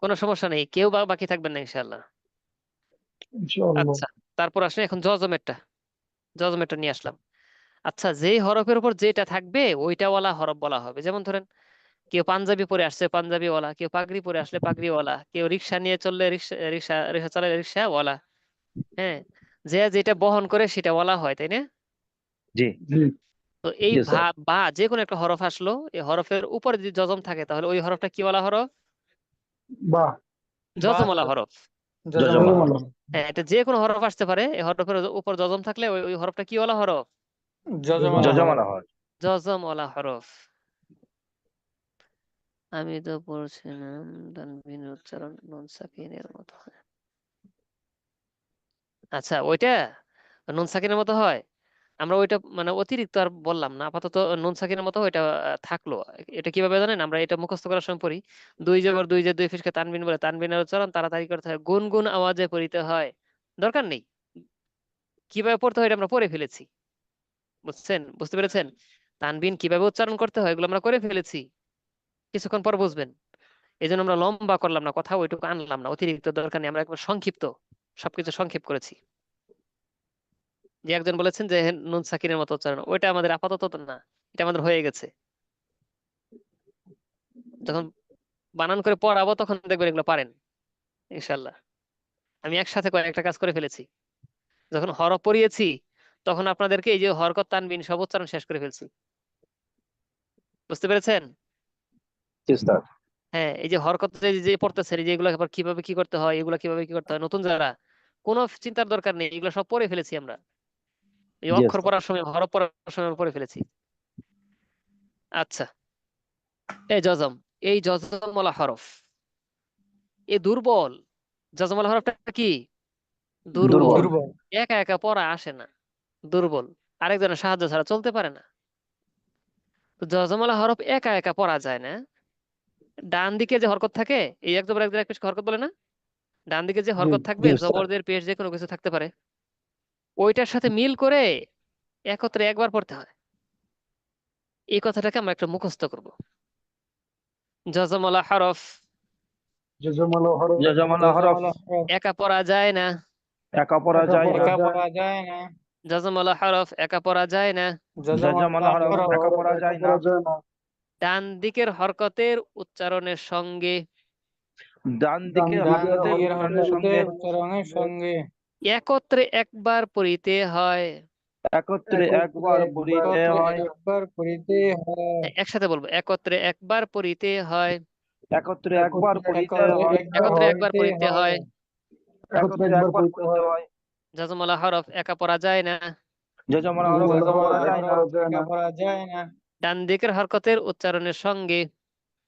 কোনো সমস্যা নেই, কেউ বাকি থাকবেন না ইনশাআল্লাহ। আচ্ছা, তারপর আসলে এখন জজমেরটা নিয়ে আসলাম। আচ্ছা, যেই হরফের উপর যেটা থাকবে ওইটা ওয়ালা হরফ বলা হবে। যেমন ধরেন, কেউ পাঞ্জাবি পরে আসছে পাঞ্জাবি ওয়ালা, কেউ পাগড়ি পরে আসলে পাগড়ি ওয়ালা, কেউ রিক্সা নিয়ে চললে রিক্সা রিক্সা রিক্সা চালালে রিক্সা ওয়ালা। হ্যাঁ, যে যেটা বহন করে সেটা ওয়ালা হয়, তাই না? জি তো এই জি স্যার। বা যে কোনো একটা হরফ আসলো, এই হরফের উপরে যদি জজম থাকে তাহলে ওই হরফটা কি ওয়ালা হরফ? জজমওয়ালা হরফ। হ্যাঁ, এটা যে কোনো হরফ আসতে পারে, এই হরফের উপর জজম থাকলে ওই হরফটা কি ওয়ালা হরফ? জজমালা হয়। জজমওয়ালা হরফ। আমি তো পড়ছিলাম তানবিনের উচ্চারণ নুন সাকিনের মতো হয়। আচ্ছা, ওইটা নুন সাকিনের মতো হয়, আমরা ওইটা মানে অতিরিক্ত আর বললাম না, আপাতত নুন সাকিনের মতো ওইটা থাকলো। এটা কিভাবে জানেন? আমরা এটা মুখস্থ করার সময় পড়ি, দুই জবর দুই যে দুই ফিসকে তানবিন বলে, তানবিনের উচ্চারণ তাড়াতাড়ি করতে হয়, গুনগুন আওয়াজে পড়িতে হয়। দরকার নেই, কিভাবে পড়তে হয় এটা আমরা পড়ে ফেলেছি, বুঝতে পেরেছেন? তানবিন কিভাবে উচ্চারণ করতে হয় এগুলো আমরা করে ফেলেছি, কিছুক্ষণ পর বুঝবেন। এই জন্য আমরা লম্বা করলাম না কথা, ওইটুকু আনলাম না, অতিরিক্ত দরকার নেই, আমরা একবার সংক্ষিপ্ত সবকিছু সংক্ষেপ করেছি। যে একজন বলেছেন যে নুন সাকিনের মতো উচ্চারণ, ওইটা আমাদের আপাতত তো না, এটা আমাদের হয়ে গেছে। যখন বানান করে পড়াবো তখন দেখবেন এগুলো পারেন ইনশাল্লাহ। আমি একসাথে কয়েকটা কাজ করে ফেলেছি। যখন হরফ পড়িয়েছি তখন আপনাদেরকে এই যে হরকত তানবিন সব উচ্চারণ শেষ করে ফেলছি, বুঝতে পেরেছেন? জি স্যার। হ্যাঁ, এই যে হরকত যে পড়তেছেন, এই যে এগুলো আবার কিভাবে কি করতে হয়, এগুলো কিভাবে কি করতে হয়, নতুন যারা, কোনো চিন্তার দরকার নেই, এগুলো সব পড়ে ফেলেছি আমরা, এই জি অক্ষর স্যার। পড়ার সময় হরফ পড়ার সময় আমরা পড়ে ফেলেছি। আচ্ছা, এই জজমওয়ালা হরফ এ দুর্বল। জজমওয়ালা হরফটা কি? দুর্বল। দুর্বল। একা একা পড়া আসে না, দুর্বল, আরেকজনের সাহায্য ছাড়া চলতে পারে না। তো জজমওয়ালা হরফ একা একা পড়া যায় না। ডান দিকে যে হরকত থাকে, এই এক জবর এক জের এক পেশকে হরকত বলে না? ডান দিকে যে হরকত থাকবে, জি স্যার। জবরদের পেশ যে কোনো কিছু থাকতে পারে, ওইটার সাথে মিল করে একত্রে একবার পড়তে হয়। এই কথাটাকে আমরা একটু মুখস্থ করব। জজমওয়ালা হরফ জজমালা হরফ একা পড়া যায় না। একা পড়া যায় না। একা পড়া যায় না। জজমওয়ালা হরফ একা পড়া যায় না। জজমালা হরফ একা পড়া যায় না। ডান দিকের হরকতের উচ্চারণের সঙ্গে ডান দিকে হরকতের উচ্চারণের সঙ্গে উচ্চারণের সঙ্গে একত্রে একবার পড়িতে হয়। একত্রে একবার পড়িতে হয়। একবার পড়িতে হয়। একসাথে বলবো, একত্রে একবার পড়িতে হয়। একত্রে একবার পড়িতে হয়। একত্রে একবার পড়িতে হয়। একত্রে একবার পড়িতে হয়। জজমওয়ালা হরফ একা পড়া যায় না। জজমালা হরফ একা পড়া যায় না। একা পড়া যায় না। ডান দিকের হরকতের উচ্চারণের সঙ্গে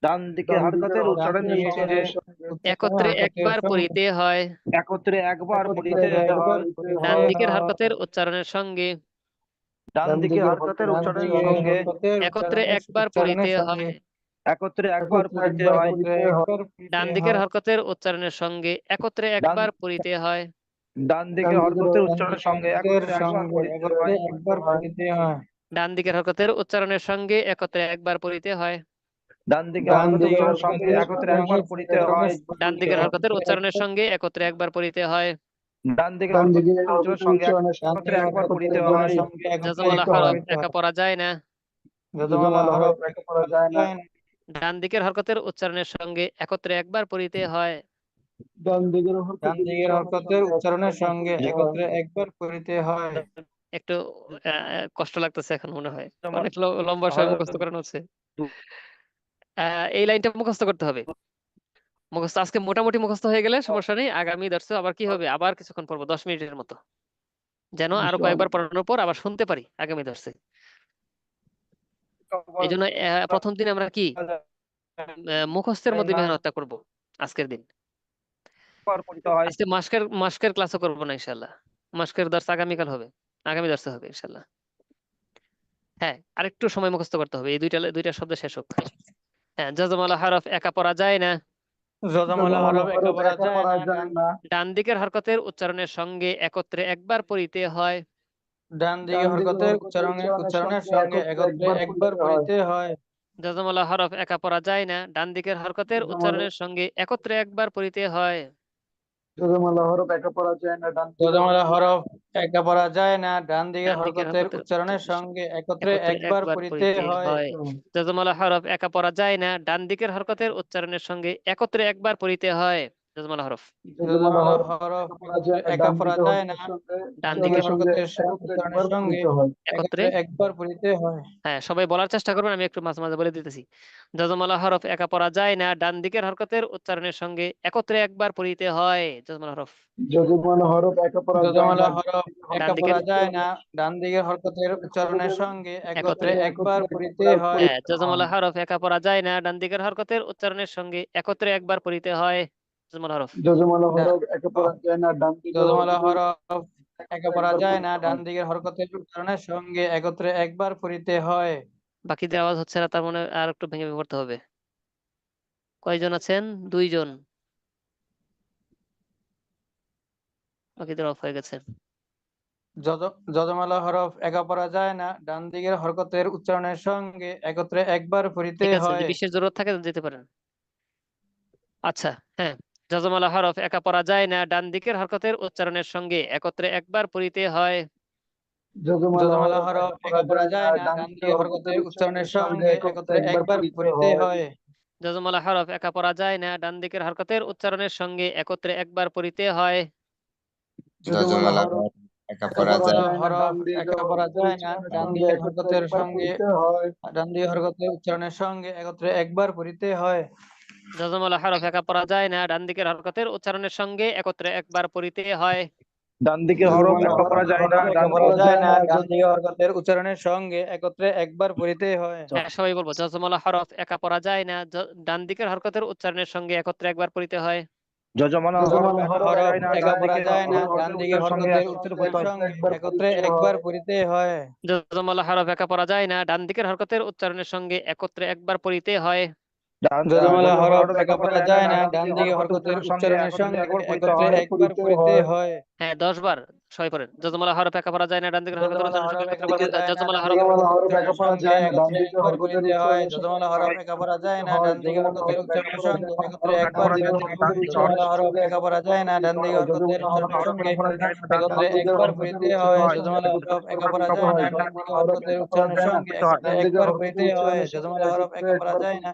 ডান দিকে হরকতের উচ্চারণের সঙ্গে একত্রে একবার পড়িতে হয়। একত্রে একবার পড়িতে হয়। ডান দিকের হরকতের উচ্চারণের সঙ্গে ডান দিকে হরকতের উচ্চারণের সঙ্গে একত্রে একবার পড়িতে হয়। একত্রে একবার পড়িতে হয়। ডান দিকের হরকতের উচ্চারণের সঙ্গে একত্রে একবার পড়িতে হয়। ডান দিকে হরকতের উচ্চারণের সঙ্গে একত্রে একবার পড়িতে হয়। একবার পড়িতে হয়। ডান দিকের হরকতের উচ্চারণের সঙ্গে একত্রে একবার পড়িতে হয়। ডান দিকে হরকতের উচ্চারণের সঙ্গে একত্রে একবার পড়িতে হয়। ডান দিকের হরকতের উচ্চারণের সঙ্গে একত্রে একবার পড়িতে হয়। ডান দিকে হরকতের উচ্চারণের সঙ্গে একত্রে একবার পড়িতে হয়। যজমালা হরফ একা পড়া যায় না। যজমালা হরফ একা পড়া যায় না। ডান দিকের হরকতের উচ্চারণের সঙ্গে একত্রে একবার পড়িতে হয়। ডান দিকের হরকতের উচ্চারণের সঙ্গে একত্রে একবার পড়িতে হয়। একটু কষ্ট লাগতেছে এখন মনে হয়, অনেক লম্বা সময় মুখস্থ করানো হচ্ছে। এই লাইনটা মুখস্থ করতে হবে। মুখস্থ আজকে মোটামুটি মুখস্থ হয়ে গেলে সমস্যা নেই, আগামী দর্শে আবার কি হবে, আবার কিছুক্ষণ পড়বো 10 মিনিটের মতো, যেন আরো কয়েকবার পড়ানোর পর আবার শুনতে পারি আগামী দর্শে। এই জন্য প্রথম দিন আমরা কি মুখস্থের মধ্যে মেহনতটা করব আজকের দিন। আজকে মাস্কের ক্লাসও করবো না ইনশাল্লাহ, মাস্কের দর্শ আগামীকাল হবে, আগামী দর্শে হবে ইনশাল্লাহ। হ্যাঁ, আরেকটু সময় মুখস্থ করতে হবে, এই দুইটা শব্দ শেষ হোক। হ্যাঁ, যজমালা হরফ একা পড়া যায় না। যজমালা হরফ একা পড়া যায় না। ডান দিকের হরকতের উচ্চারণের সঙ্গে একত্রে একবার পড়িতে হয়। ডান দিকে হরকতের উচ্চারণের সঙ্গে একত্রে একবার পড়িতে হয়। যজমালা হরফ একা পড়া যায় না। ডান দিকের হরকতের উচ্চারণের সঙ্গে একত্রে একবার পড়িতে হয়। যজমালা হরফ একা পড়া যায় না। যজমালা হরফ একা পড়া যায় না। ডান দিকে ডান দিকের হরকতের হরকতের উচ্চারণের সঙ্গে একত্রে একবার একবার পড়িতে হয়। যজমালা হরফ একা পড়া যায় না। ডান দিকের হরকতের উচ্চারণের সঙ্গে একত্রে একবার পড়িতে হয়। যজমালা হরফ যজমালা হরফ একা পড়া যায় না। ডান দিকের হরকতের উচ্চারণের সঙ্গে একত্রে একবার পড়িতে হয়। হ্যাঁ, সবাই বলার চেষ্টা করবেন, আমি একটু মাঝে মাঝে বলে দিতেছি। যজমালা হরফ একা পড়া যায় না। ডান দিকের হরকতের উচ্চারণের সঙ্গে একত্রে একবার পড়িতে হয়। যজমালা হরফ যজমালা হরফ একা পড়া যায় না। ডান দিকের হরকতের উচ্চারণের সঙ্গে একত্রে একবার পড়িতে হয়। হ্যাঁ, যজমালা হরফ একা পড়া যায় না। ডান দিকের হরকতের উচ্চারণের সঙ্গে একত্রে একবার পড়িতে হয়। যজমালা হরফ যজমালা হরফ একা পড়া যায় না। যজমালা হরফ একা পড়া যায় না। ডান দিকের হরকতের উচ্চারণের সঙ্গে একত্রে একবার পড়িতে হয়। বাকিদের আওয়াজ হচ্ছে না, তার মানে আর একটু ভেঙে ভেঙে পড়তে হবে। কয়জন আছেন? 2 জন। বাকিদের অফ হয়ে গেছে। যজমালা হরফ একা পড়া যায় না। ডান দিকের হরকতের উচ্চারণের সঙ্গে একত্রে একবার পড়িতে ঠিক আছে, হয়। যদি বিশেষ জরুরত থাকে তো যেতে পারেন। আচ্ছা, হ্যাঁ, যজমালা হরফ একা পড়া যায় না। ডান দিকের হরকতের উচ্চারণের সঙ্গে একত্রে একবার পড়িতে হয়। যজমালা হরফ একা পড়া যায় না। ডান দিকের হরকতের উচ্চারণের সঙ্গে একত্রে একবার পড়িতে হয়। যজমালা হরফ একা পড়া যায় না। ডান দিকের হরকতের উচ্চারণের সঙ্গে একত্রে একবার পড়িতে হয়। যজমালা হরফ একা পড়া যায় না। হরফ একা পড়া যায় না। ডান দিকের হরকতের সঙ্গে ডান দিকের হরকতের উচ্চারণের সঙ্গে একত্রে একবার পড়িতে হয়। যজমালা হরফ একা পড়া যায় না। ডান দিকের হরকতের উচ্চারণের সঙ্গে একত্রে একবার পড়িতে হয়। ডান দিকের হরফ একা পড়া যায় না। ডান দিকের হরকতের উচ্চারণের সঙ্গে একত্রে একবার পড়িতে হয়। হ্যাঁ, সবাই বলবো, যজমালা হরফ একা পড়া যায় না। ডান দিকের হরকতের উচ্চারণের সঙ্গে একত্রে একবার পড়িতে হয়। যজমালা হরফ একা পড়া যায় না। ডান দিকের হরকতের উচ্চারণের সঙ্গে একত্রে একবার পড়িতে হয়। যজমালা হরফ একা পড়া যায় না। ডান দিকের হরকতের উচ্চারণের সঙ্গে একত্রে একবার পড়িতে হয়। যজমালা হরফ একা পড়া যায় না। ডান দিকের হরকতের উচ্চারণের সঙ্গে একত্রে একবার পড়িতে হয়। হ্যাঁ, 10 বার সবাই পড়েন। যজমালা হরফ একা পড়া যায় না। ডান দিকের হরকতের উচ্চারণের সঙ্গে একবার পড়িতে হয়। যজমালা হরফ একা পড়া যায় না। ডান দিকের হরকতের উচ্চারণের সঙ্গে যজমালা হরফ একা পড়া যায় না। ডান দিকের হরকতের উচ্চারণের সঙ্গে একত্রে একবার পড়িতে হয়। যজমালা হরফ একা পড়া যায় না। ডান দিকের হরকতের উচ্চারণের সঙ্গে একত্রে একবার পড়িতে হয়। যজমালা হরফ একা পড়া যায় না। ডান দিকের হরকতের উচ্চারণের সঙ্গে একত্রে একবার পড়িতে হয়। যজমালা হরফ একা পড়া যায় না।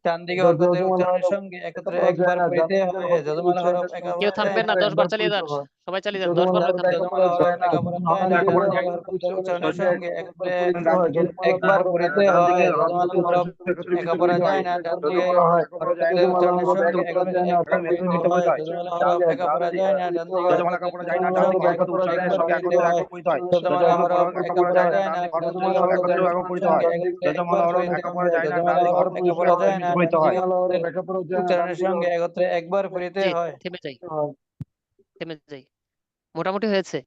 ডান দিকের হরকতের উচ্চারণের সঙ্গে একত্রে একবার পড়িতে হয়। যজমালা হরফ একা কেউ পড়া যায় থামবেন না। না, 10 বার চালিয়ে যান, সবাই চালিয়ে যান, 10 বার করে থামবেন। যজমালা হরফ একা পড়া যায় না। ডান দিকের হরকতের উচ্চারণের সঙ্গে একত্রে একবার পড়িতে হয়। যজমালা হরফ একা পড়া যায় না। ডান দিকের হরকতের উচ্চারণের সঙ্গে একত্রে একবার পড়িতে হয়। যজমালা হরফ একা পড়া যায় না। ডান দিকের হরকতের উচ্চারণের সঙ্গে একত্রে একবার পড়িতে হয়। যজমালা হরফ একা পড়া যায় না। ডান দিকের হরকতের উচ্চারণের সঙ্গে একত্রে একবার পড়িতে হয়। যজমালা হরফ একা পড়া যায় না। ডান দিকের হরকতের উচ্চারণের সঙ্গে একত্রে একবার পড়িতে জি, হয়। থেমে যাই, থেমে যাই। মোটামুটি হয়েছে,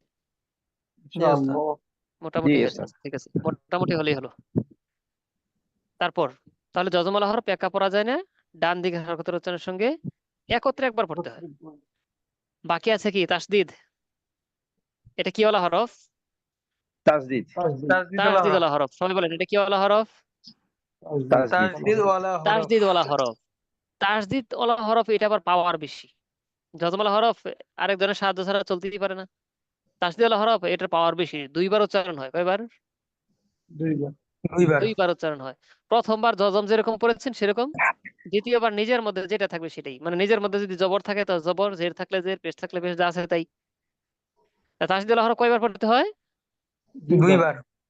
মোটামুটি হয়েছে, ঠিক আছে, মোটামুটি হলেই হলো। তারপর তাহলে যজমালা হরফ একা পড়া যায় না। ডান দিকের হরকতের উচ্চারণের সঙ্গে একত্রে একবার পড়তে হয়। বাকি আছে কি? তাসদিদ। এটা কি ওয়ালা হরফ? তাসদিদ তাসদিদ ওয়ালা হরফ, সবাই বলেন এটা কি ওয়ালা হরফ? তাসদিদ তাসদিদ ওয়ালা হরফ। তাসদিদ ওয়ালা হরফ এটা আবার পাওয়ার বেশি। জজম ওয়ালা হরফ আরেকজনের সাহায্য ছাড়া চলতেই পারে না। তাসদিদ ওয়ালা হরফ এটার পাওয়ার বেশি, দুইবার উচ্চারণ হয়। কয়বার? দুইবার উচ্চারণ হয়। প্রথমবার জজম যেরকম পড়েছেন সেরকম, দ্বিতীয়বার নিজের মধ্যে যেটা থাকবে সেটাই, মানে নিজের মধ্যে যদি জবর থাকে তো জবর, জের থাকলে জের, পেশ থাকলে পেশ, যা আছে তাই। তাসদিদ ওয়ালা হরফ কয়বার পড়তে হয়?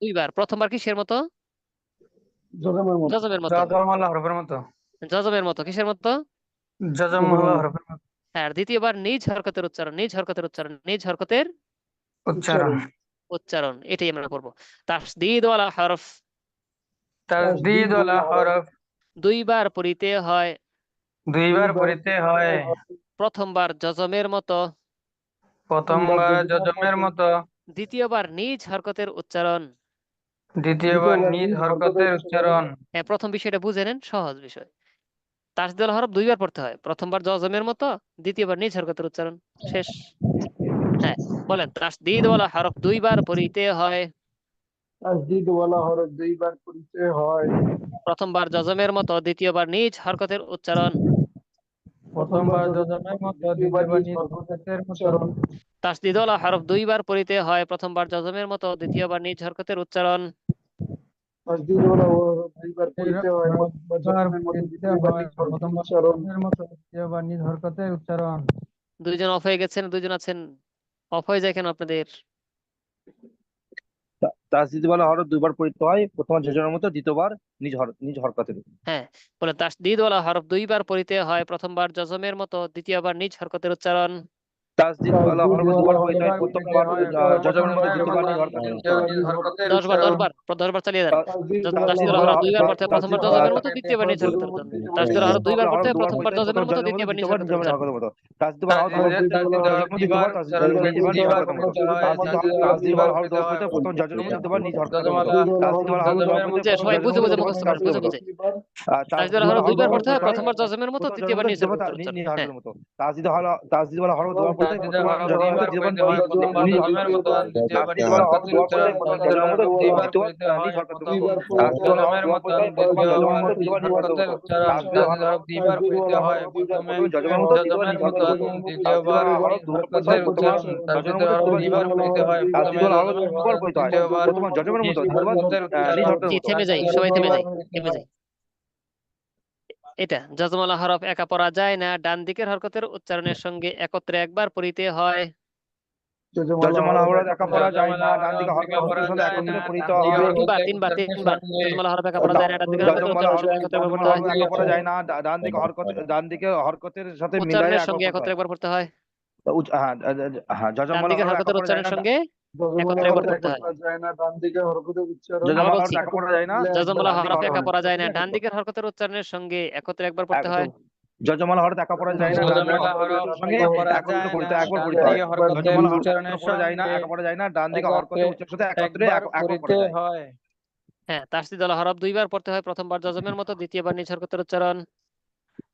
দুইবার। প্রথমবার কিসের মতো? জজমের মতো। জজমের মতো কিসের মতো? হ্যাঁ, আর দ্বিতীয়বার নিজ হরকতের উচ্চারণ, নিজ হরকতের উচ্চারণ, নিজ হরকতের উচ্চারণ, এটাই আমরা করবো। তাসদিদ ওয়ালা হরফ দুইবার পড়িতে হয়। প্রথমবার জজমের মতো, দ্বিতীয়বার নিজ হরকতের উচ্চারণ। হ্যাঁ, প্রথম বিষয়টা বুঝে নেন, সহজ বিষয়। তাসদিদ ওয়ালা হরফ দুইবার পড়তে হয়, প্রথমবার জজমের মতো, দ্বিতীয়বার নিজ হরকতের উচ্চারণ। শেষ। হ্যাঁ, বলেন তাসদিদ ওয়ালা হরফ দুইবার পড়িতে হয়। প্রথমবার জজমের মতো, দ্বিতীয়বার নিজ হরকতের উচ্চারণ। তাসদিদ ওয়ালা হরফ দুইবার পড়িতে হয়, প্রথমবার জজমের মতো, দ্বিতীয়বার নিজ হরকতের উচ্চারণ। দুইজন অফ হয়ে গেছেন, দুইজন আছেন, অফ হয়ে যায় কেন আপনাদের? তাসদিদ ওয়ালা হরফ দুইবার পড়তে হয়, প্রথমবার জজমের মতো, দ্বিতীয়বার নিজ হরকতের। হ্যাঁ, বলে তাসদিদ ওয়ালা হরফ দুইবার পড়িতে হয়, প্রথমবার জজমের মতো, দ্বিতীয়বার নিজ হরকতের উচ্চারণ। তাসদিদ ওয়ালা হরফ দুবার পড়তে হয়, প্রথমবার জজমের মতো, দ্বিতীয়বার নিজ হরকতের উচ্চারণ। 10 বার 10 বার চালিয়ে যান। তাসদিদ ওয়ালা হরফ দুইবার পড়তে হয়, প্রথমবার জজমের মতো, দ্বিতীয়বার নিজ হরকতের উচ্চারণ। তাসদিদ ওয়ালা হরফ দুইবার পড়তে হয়, প্রথমবার জজমের মতো, দ্বিতীয়বার নিজ হরকতের উচ্চারণ। তাসদিদ ওয়ালা হরফ দ্বিতীয়বার তাসদিদ ওয়ালা হরফ দুবার পড়তে হয়, প্রথম জজমের মতো, দ্বিতীয়বার নিজ হরকতের মতো। তাসদিদ ওয়ালা হরফ দুবার পড়তে হয়, সবাই বুঝে বুঝে মুখস্থ করেন, বুঝে বুঝে। তাসদিদ ওয়ালা হরফ দুইবার পড়তে হয়, প্রথমবার জজমের মতো, দ্বিতীয়বার নিজ হরকতের উচ্চারণ। হ্যাঁ, তাসদিদ ওয়ালা হরফ দুবার পড়তে হয়, প্রথমবার জজমের মতো, দ্বিতীয়বার নিজ হরকতের মতো। তাসদিদ ওয়ালা হরফ দুবার পড়তে হয়, প্রথম জজমের মতো, দ্বিতীয়বার নিজ হরকতের মতো। তাসদিদ ওয়ালা হরফ দুবার পড়তে হয়, প্রথমবার জজমের মতো, দ্বিতীয়বার নিজ হরকতের মতো। তাসদিদ ওয়ালা হরফ দুবার পড়তে হয়, প্রথমে জজমের মতো, দ্বিতীয়বার নিজ হরকতের মতো। তাসদিদ ওয়ালা হরফ দুবার পড়তে হয়, প্রথমবার জজমের মতো, দ্বিতীয়বার নিজ হরকতের মতো। তাসদিদ ওয়ালা হরফ দুবার পড়তে হয়, প্রথমবার জজমের মতো, দ্বিতীয়বার নিজ হরকতের জি, মতো। থেমে যাই, সবাই থেমে যাই, থেমে যাই। এটা জজমালা হরফ একা পড়া যায় না, ডান দিকের হরকতের উচ্চারণের সঙ্গে একত্রে একবার পড়িতে হয়। জজমালা হরফ একা পড়া যায় না, ডান দিকে হরকতের উচ্চারণের সাথে একত্রে পড়িতে হয়। তিনবার জজমালা হরফ একা পড়া যায় না, ডান দিকের হরকতের জজমালা উচ্চারণের সঙ্গে একত্রে একবার পড়তে হয়। হরফ একা পড়া যায় না, ডান দিকে হরকতের সাথে মিলায়ে উচ্চারণের একবার সঙ্গে পড়তে একত্রে হয়। একবার পড়তে হয়। হ্যাঁ, হ্যাঁ, ডান জজমালা দিকের হরফ একা হরকতের পড়া যায় না, উচ্চারণের সঙ্গে একত্রে একবার পড়তে হয়। আবার জজমালা হরফ বলছি, একা পড়া যায় না, জজমালা ডান দিকে হরফ একা পড়া যায় না, ডান হরকত। দিকের হরকতের উচ্চারণের সঙ্গে একত্রে একবার পড়তে হয়। জজমালা হরফ একা পড়া যায় না, ডান দিকে হরকতের সঙ্গে একত্রে পড়িতে একবার পড়িতে হয়। জজমালা হরফ একা পড়া যায় না, একা পড়া যায় না, ডান দিকে হরকতের উচ্চারণের সাথে একত্রে একবার পড়া যায়। হ্যাঁ, তাসদিদ ওয়ালা হরফ দুইবার পড়তে হয়, প্রথমবার জজমের মতো, দ্বিতীয়বার নিজ হরকতের উচ্চারণ।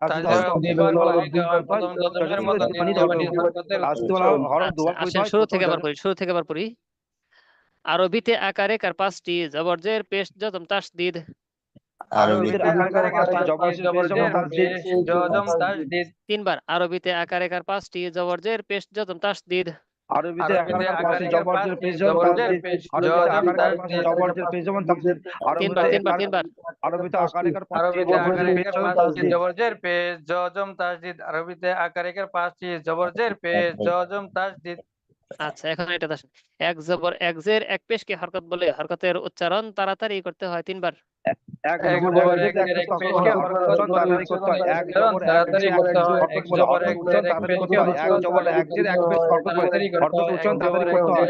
তাসদিদ হরফ দুবার পড়তে হয়, প্রথম জজমের মতো, দ্বিতীয়বার নিজ হরকতের মতো। তাসদিদ হরফ দুবার পড়তে আসেন হয়, শুরু প্রথম থেকে আবার পড়ি, শুরু থেকে আবার পড়ি। আরবিতে আকারে কার 5টি জবর জের পেশ জজম তাসদিদ। আরবিতে আকারে কার জবর জের পেশ জজম তাসদিদ। 3 বার আরবিতে আকারে কার 5টি জবর জের পেশ জজম তাসদিদ। আরবিতে আকারে কার 5টি জবর জের পেশ জজম তাসদিদ। আরবিতে আকারে কার 5টি জবর জের পেশ জজম তাসদিদ। 3 বার 3 বার 3 বার আরবিতে আকারে কার 5টি জবর জের পেশ জজম তাসদিদ। জবরজের পেশ জজম তাসদিদ। আরবিতে আকারেকের 5টি জবরজের পেশ জজম তাসদিদ। আচ্ছা, এখন এটা আসেন। এক জবর এক জের এক পেশকে হরকত বলে, হরকতের উচ্চারণ তাড়াতাড়ি করতে হয় 3 বার। এক জবর এক জের এক পেশকে হরকত তাড়াতাড়ি করতে হয়। এক জবর এক জের এক পেশ হরকত বলে, হরকত উচ্চারণ তাড়াতাড়ি করতে হয়। এক জবর এক জের এক পেশ হরকত বলে, হরকত উচ্চারণ তাড়াতাড়ি করতে হয়।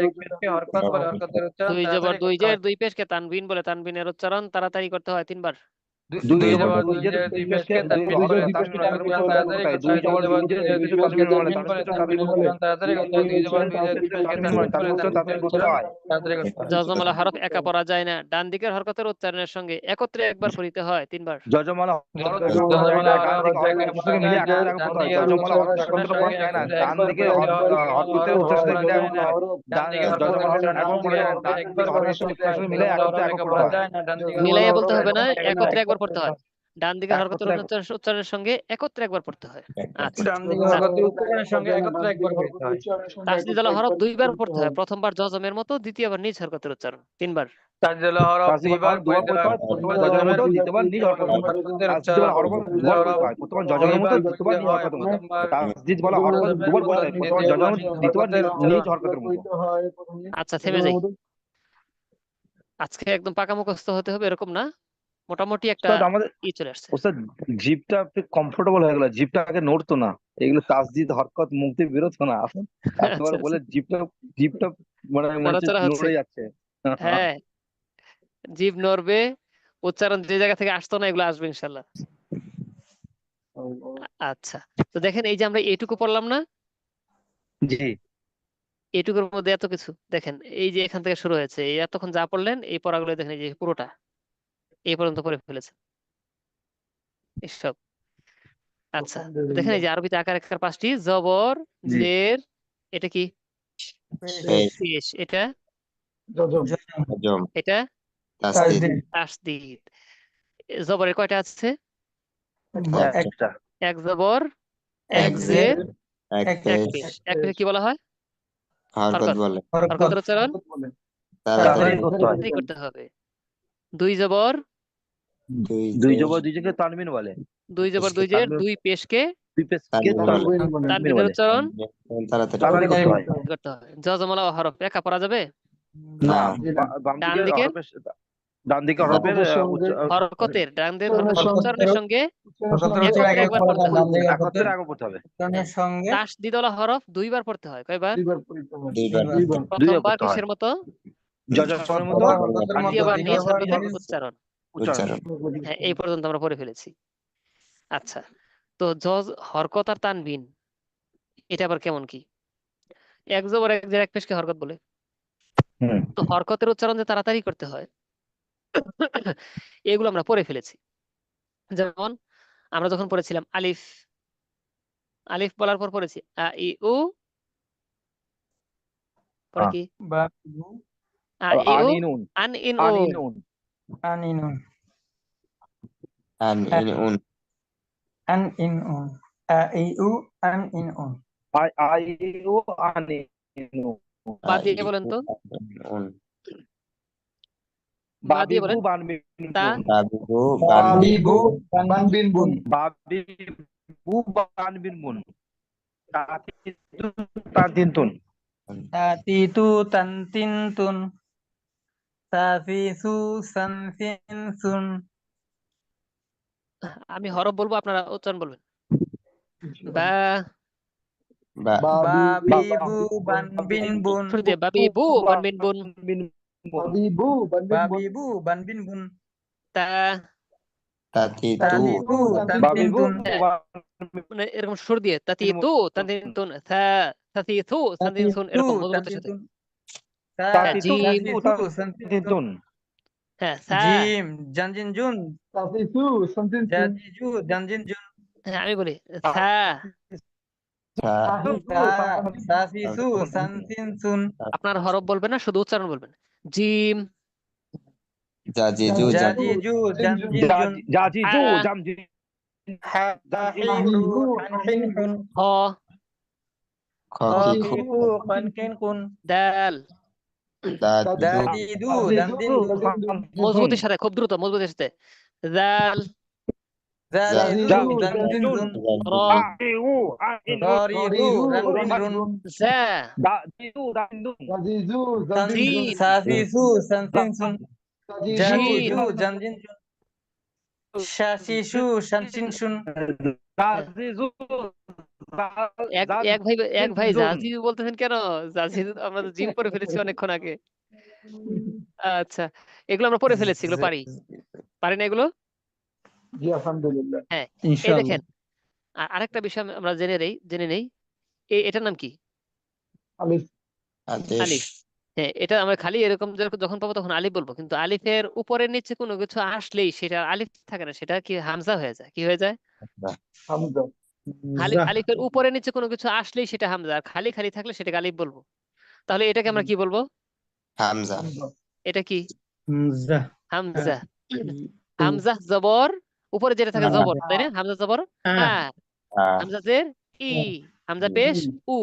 দুই জবর দুই জের দুই পেশকে তানবিন বলে, তানবিনের উচ্চারণ তাড়াতাড়ি করতে হয় 3 বার। দুই দুই জবর জবর দুই দুই জের জের দুই পেশকে পেশকে দুই তানবিন হরফ বলে তানবিন তানবিন হরফ উচ্চারণ উচ্চারণ তাড়াতাড়ি করতে করতে হয়। হয়। দুই দুই জবর জবর দুই দুই জের জের দুই দুই পেশকে পেশকে তানবিন তানবিন উচ্চারণ উচ্চারণ তাড়াতাড়ি তাড়াতাড়ি করতে করতে হয়। হয়। দুই দুই জবর জবর দুই দুই জের জের দুই দুই পেশকে পেশকে তানবিন তানবিন উচ্চারণ উচ্চারণ তাড়াতাড়ি করতে তাড়াতাড়ি হয়। করতে হয়। জজমলা হরফ একা পড়া যায় না, ডান দিকের হরকতের উচ্চারণের সঙ্গে একত্রে একবার পড়িতে হয় 3 বার। যজমালা ডান হরফ দিকে একা হরফের পড়া উচ্চারণ মিলে যায় না, একত্রে ডান পড়তে হয়। দিকের যজমালা হরফ উচ্চারণের একত্রে পড়া সঙ্গে যায় না, একত্রে ডান একবার দিকে পড়িতে হয়। হরকতের হরফ উচ্চারণ পড়া মিলে যায় না, ডান দিকে যজমালা হরফ উচ্চারণ একত্রে পড়া যায় না, ডান দিকে একবার হরকতের পড়িতে হয়। উচ্চারণ মিলে যজমালা হরফ একত্রে একা পড়তে পড়া হয়। যায় না, ডান দিকে মিলাইয়া হরফ বলতে হবে না, একত্রে একত্রে একবার পড়তে হয়। ডান দিকের হরকতের একত্রে উচ্চারণের সঙ্গে একত্রে একবার পড়তে হয়। আচ্ছা, ডান দিকে হরকতের উচ্চারণের সঙ্গে একত্রে একবার পড়িতে হয়। তাসদিদওয়ালা হরফ 2 বার পড়তে হয়, প্রথমবার জজমের মতো, দ্বিতীয়বার নিজ হরকতের উচ্চারণ 3 বার। তাসদিদওয়ালা হরফ তাসদিদ দুইবার হরফ দুবার পড়িতে পড়তে হয়। হয়, প্রথমবার প্রথমবার জজমের জজমের মতো, মতো, দ্বিতীয়বার নিজ হরকতের মতো। হরকতের তাসদিদ উচ্চারণ। বলা হরফ দুবার পড়তে হয়, প্রথমবার জজমের মতো, দুইবার দ্বিতীয়বার পড়িতে নিজ হয়। হরকতের মতো। প্রথমবার তাসদিদ বলা হরফ জজমের দুবার মতো, পড়তে হয়, প্রথমবার দ্বিতীয়বার জজমের মতো, দ্বিতীয়বার হরকতের নিজ উচ্চারণ। হরকতের মতো। আচ্ছা, থেমে যাই। আজকে একদম পাকা মুখস্থ হতে হবে এরকম না, মোটামুটি একটা উস্তাদ আমাদের চলে আসছে। উস্তাদ জিভটা একটু কমফোর্টেবল হয়ে গেল, জিভটা আগে নড়তো না, এগুলো তাসদিদ হরকত মুখ দিয়ে বেরোতো না, এখন আচ্ছা এতবার বলে আচ্ছা, জিভটা জিভটা মানে মনে হচ্ছে নড়াচড়া হচ্ছে। নড়ে যাচ্ছে। হ্যাঁ, জিভ নড়বে, উচ্চারণ যে জায়গা থেকে আসতো না এগুলো আসবে ইনশাল্লাহ। আচ্ছা, তো দেখেন এই যে আমরা এইটুকু পড়লাম না, জি এইটুকুর মধ্যে এত কিছু দেখেন, এই যে এখান থেকে শুরু হয়েছে, এই এতক্ষণ যা পড়লেন এই পড়াগুলো দেখেন, এই যে পুরোটা এই পর্যন্ত পড়ে ফেলেছে এসব। আচ্ছা, তো দেখেন এই যে আরবিতে আকার একার 5টি, জবর, জি জের, এটা কি পেশ পেশ, এটা হজম এটা তাসদিদ তাসদীদ। জবরের কয়টা আছে? একটা একটা এক জবর, এক এক জের, এক এক পেশ পেশ। এক পেশে কি বলা হয়? হরকত হরকত। বলে হরকতের উচ্চারণ তাড়াতাড়ি তাড়াতাড়ি করতে হয়। তাড়াতাড়ি করতে হবে। 2 জবর, দুই দুই জের জবর দুই জেরকে তানবিন বলে। 2 জবর পেশকে 2 জের, তানবিন 2 পেশকে দুই পেশকে তানবিন বলে তানবিন তানবিনের বলে। উচ্চারণ তাড়াতাড়ি তাড়াতাড়ি করতে করতে হয়। হয়। করতে হবে। জজমলা হরফ একা পড়া যাবে? না, না বাম ডান দিকে দিকের হরফের ডান দিকে ডান হরফের হরকতের, ডান দিকের হরকতের উচ্চারণের সঙ্গে হরকতের উচ্চারণ একত্রে একবার পড়তে হয়। একত্রে আগে পড়তে হবে। উচ্চারণের সঙ্গে তাসদীদওয়ালা হরফ 2 বার পড়তে হয়, কয়বার? দুইবার দুইবার প্রথমবার পড়তে হয়, কিসের মতো? জজমের মতো, প্রথমবার হরকতের মতো, দ্বিতীয়বার নিজ দ্বিতীয়বার হরকতের নিজ উচ্চারণ। উচ্চারণ। হ্যাঁ, এই পর্যন্ত আমরা পড়ে ফেলেছি। আচ্ছা, তো জজ, হরকত আর তানবিন এটা আবার কেমন কি? এক জবর এক জের এক পেশকে হরকত বলে। হুম তো হরকতের উচ্চারণ যে তাড়াতাড়ি করতে হয় এগুলো আমরা পড়ে ফেলেছি। যেমন আমরা যখন পড়েছিলাম আলিফ, আলিফ বলার পর পড়েছি আ ই উ, পরে হ্যাঁ। কি? বা আ ই উ, আনিনুন আন ইন উন, আনিনুন আনিনুন আন ইন উন আন ইন উন আ ই উ আন ইন উন আইউ আনিনুন বা দিয়ে বলেন তো, উন বা দিয়ে বাবিবু বলেন। তা বানবিনুন বাবিবু বাবিবু বানবিবু বানবিন বুন বাবিবু বানবিনুন তাতিতুন তাতিতু তানতিনতুন তাফিসু সানফিনসুন আমি হরফ বলবো, আপনারা উচ্চারণ বলবেন। বা, বা বাবিবু বানবিন বুন শুরু দিয়ে বাবি বু বানবিন বুন। বাবিবু বানবিন বুন তা, তাতিতু তাতিতু বাবিবু তানতিনতুন মানে এরকম সুর দিয়ে তাতি তু তানতিন তুন, থা তাতি থু তানতিন সুন, তাতিতু এরকম মজবুতের সাথে। তানতিনতুন হ্যাঁ, জিম, তাতিতু সানতিনতুন তাতিতুন হ্যাঁ, সা, জিম জানজিন জুন জাজিজু জানজিন জুন হ্যাঁ আমি বলি সা। সা সাফিসু সানতিনসুন আপনার হরফ বলবেন না, শুধু উচ্চারণ বলবেন। জিম, জাজিজু জাজিজু জানজিন জুন জাজিজু হা, জামজি হাহিহু হানহিনহুন হ, খকি খু খাকিফু খানকিনকুন দাল। দাদু দাদিদু দানদিনদুন মজবুতের সাথে, খুব দ্রুত মজবুতের সাথে। জাল, জালিজু জানজিনজুন র, আইউ রারিদু রানবিনরুন জা, দাদিজু দাদিদুন জিন, সাফিসু সানতিনসুন শিন, জাজিজু জানজিনজুন শাশিশু শানসিনসুন হ্যাঁ। এক ভাই জাজি বলতেছেন কেন? জাজি আমরা তো জিম করে ফেলেছি অনেকক্ষণ আগে। আচ্ছা, এগুলো আমরা পড়ে ফেলেছি, এগুলো পারি না এগুলো? জি আলহামদুলিল্লাহ হ্যাঁ, এই ইনশাআল্লাহ দেখেন আরেকটা বিষয় আমরা জেনে নেই এটার নাম কি? আলিফ আদেশ আলিফ। হ্যাঁ, এটা আমরা খালি এরকম যখন পাবো তখন আলিফ বলবো, কিন্তু আলিফের উপরের নিচে কোনো কিছু আসলেই সেটা আলিফ থাকে না, সেটা কি হামজা হয়ে যায়। কি হয়ে যায়? হামজা জা আলিফের উপরের নিচে কোনো কিছু আসলেই সেটা হামজা, আর খালি খালি থাকলে সেটাকে আলিফ বলবো। তাহলে এটাকে আমরা কি বলবো? হামজা হামজা এটা কি? জা হামজা। হামজা জবর, উপরে যেটা থাকে জবর, তাই না? হামজা জবর আ, হামজা জের ই, হামজা পেশ উ।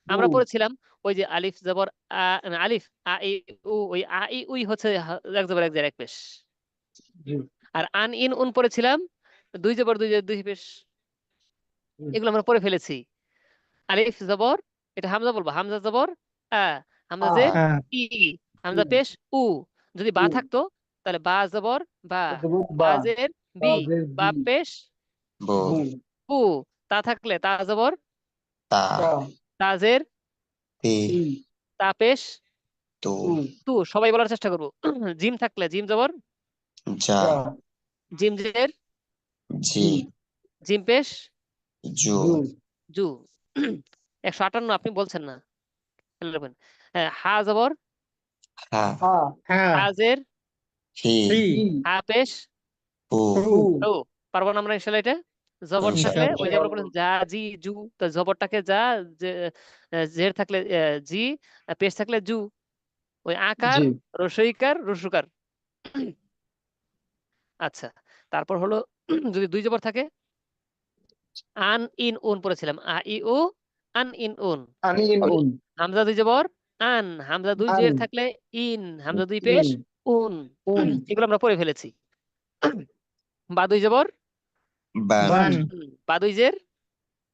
আমরা পড়েছিলাম ওই যে আলিফ জবর আ, না, আলিফ আ ই উ, ওই আ ই উই হচ্ছে এক জবর এক জের এক পেশ। জি আর আন ইন উন পড়েছিলাম দুই জবর দুই জের দুই পেশ। এগুলো আমরা পড়ে ফেলেছি। আলিফ জবর, এটা হামজা বলবো, হামজা জবর আ, হামজা জের ই, হামজা পেশ উ। যদি বা থাকতো তাহলে বা জবর বা, বা বা জের বি, বাজের বা বি পেশ বু বু উ। তা থাকলে তা জবর তা তা তা জের তি তি তা পেশ তু তু তু। সবাই বলার চেষ্টা করবো। জিম থাকলে জিম জবর যা জা জিম জের জি জি জিম পেশ জু জু জু। 158 আপনি বলছেন না, খেয়াল রাখবেন। হ্যাঁ, হা জবর হা হা হ্যাঁ হাজের হি হি হা পেশ হু হু ও। পারবো না আমরা ইনশাল্লাহ এটা? জবর থাকলে ইনশাআল্লাহ ওই যে আমরা বলেছি যা জি জু, তো জবরটাকে যা, যে জের থাকলে জি, পেশ থাকলে জু। ওই আকার জি রসইকার রসুকার। আচ্ছা, তারপর হলো যদি দুই জবর থাকে, আন ইন উন পড়েছিলাম, আ ই উ, আন ইন উন। আনি ইন ওই উন হামজা দুই জবর আন, হামজা দুই আন জের থাকলে ইন, হামজা দুই পেশ ইন উন। উন এগুলো আমরা পড়ে ফেলেছি। বা দুই জবর বান বান বা দুই জের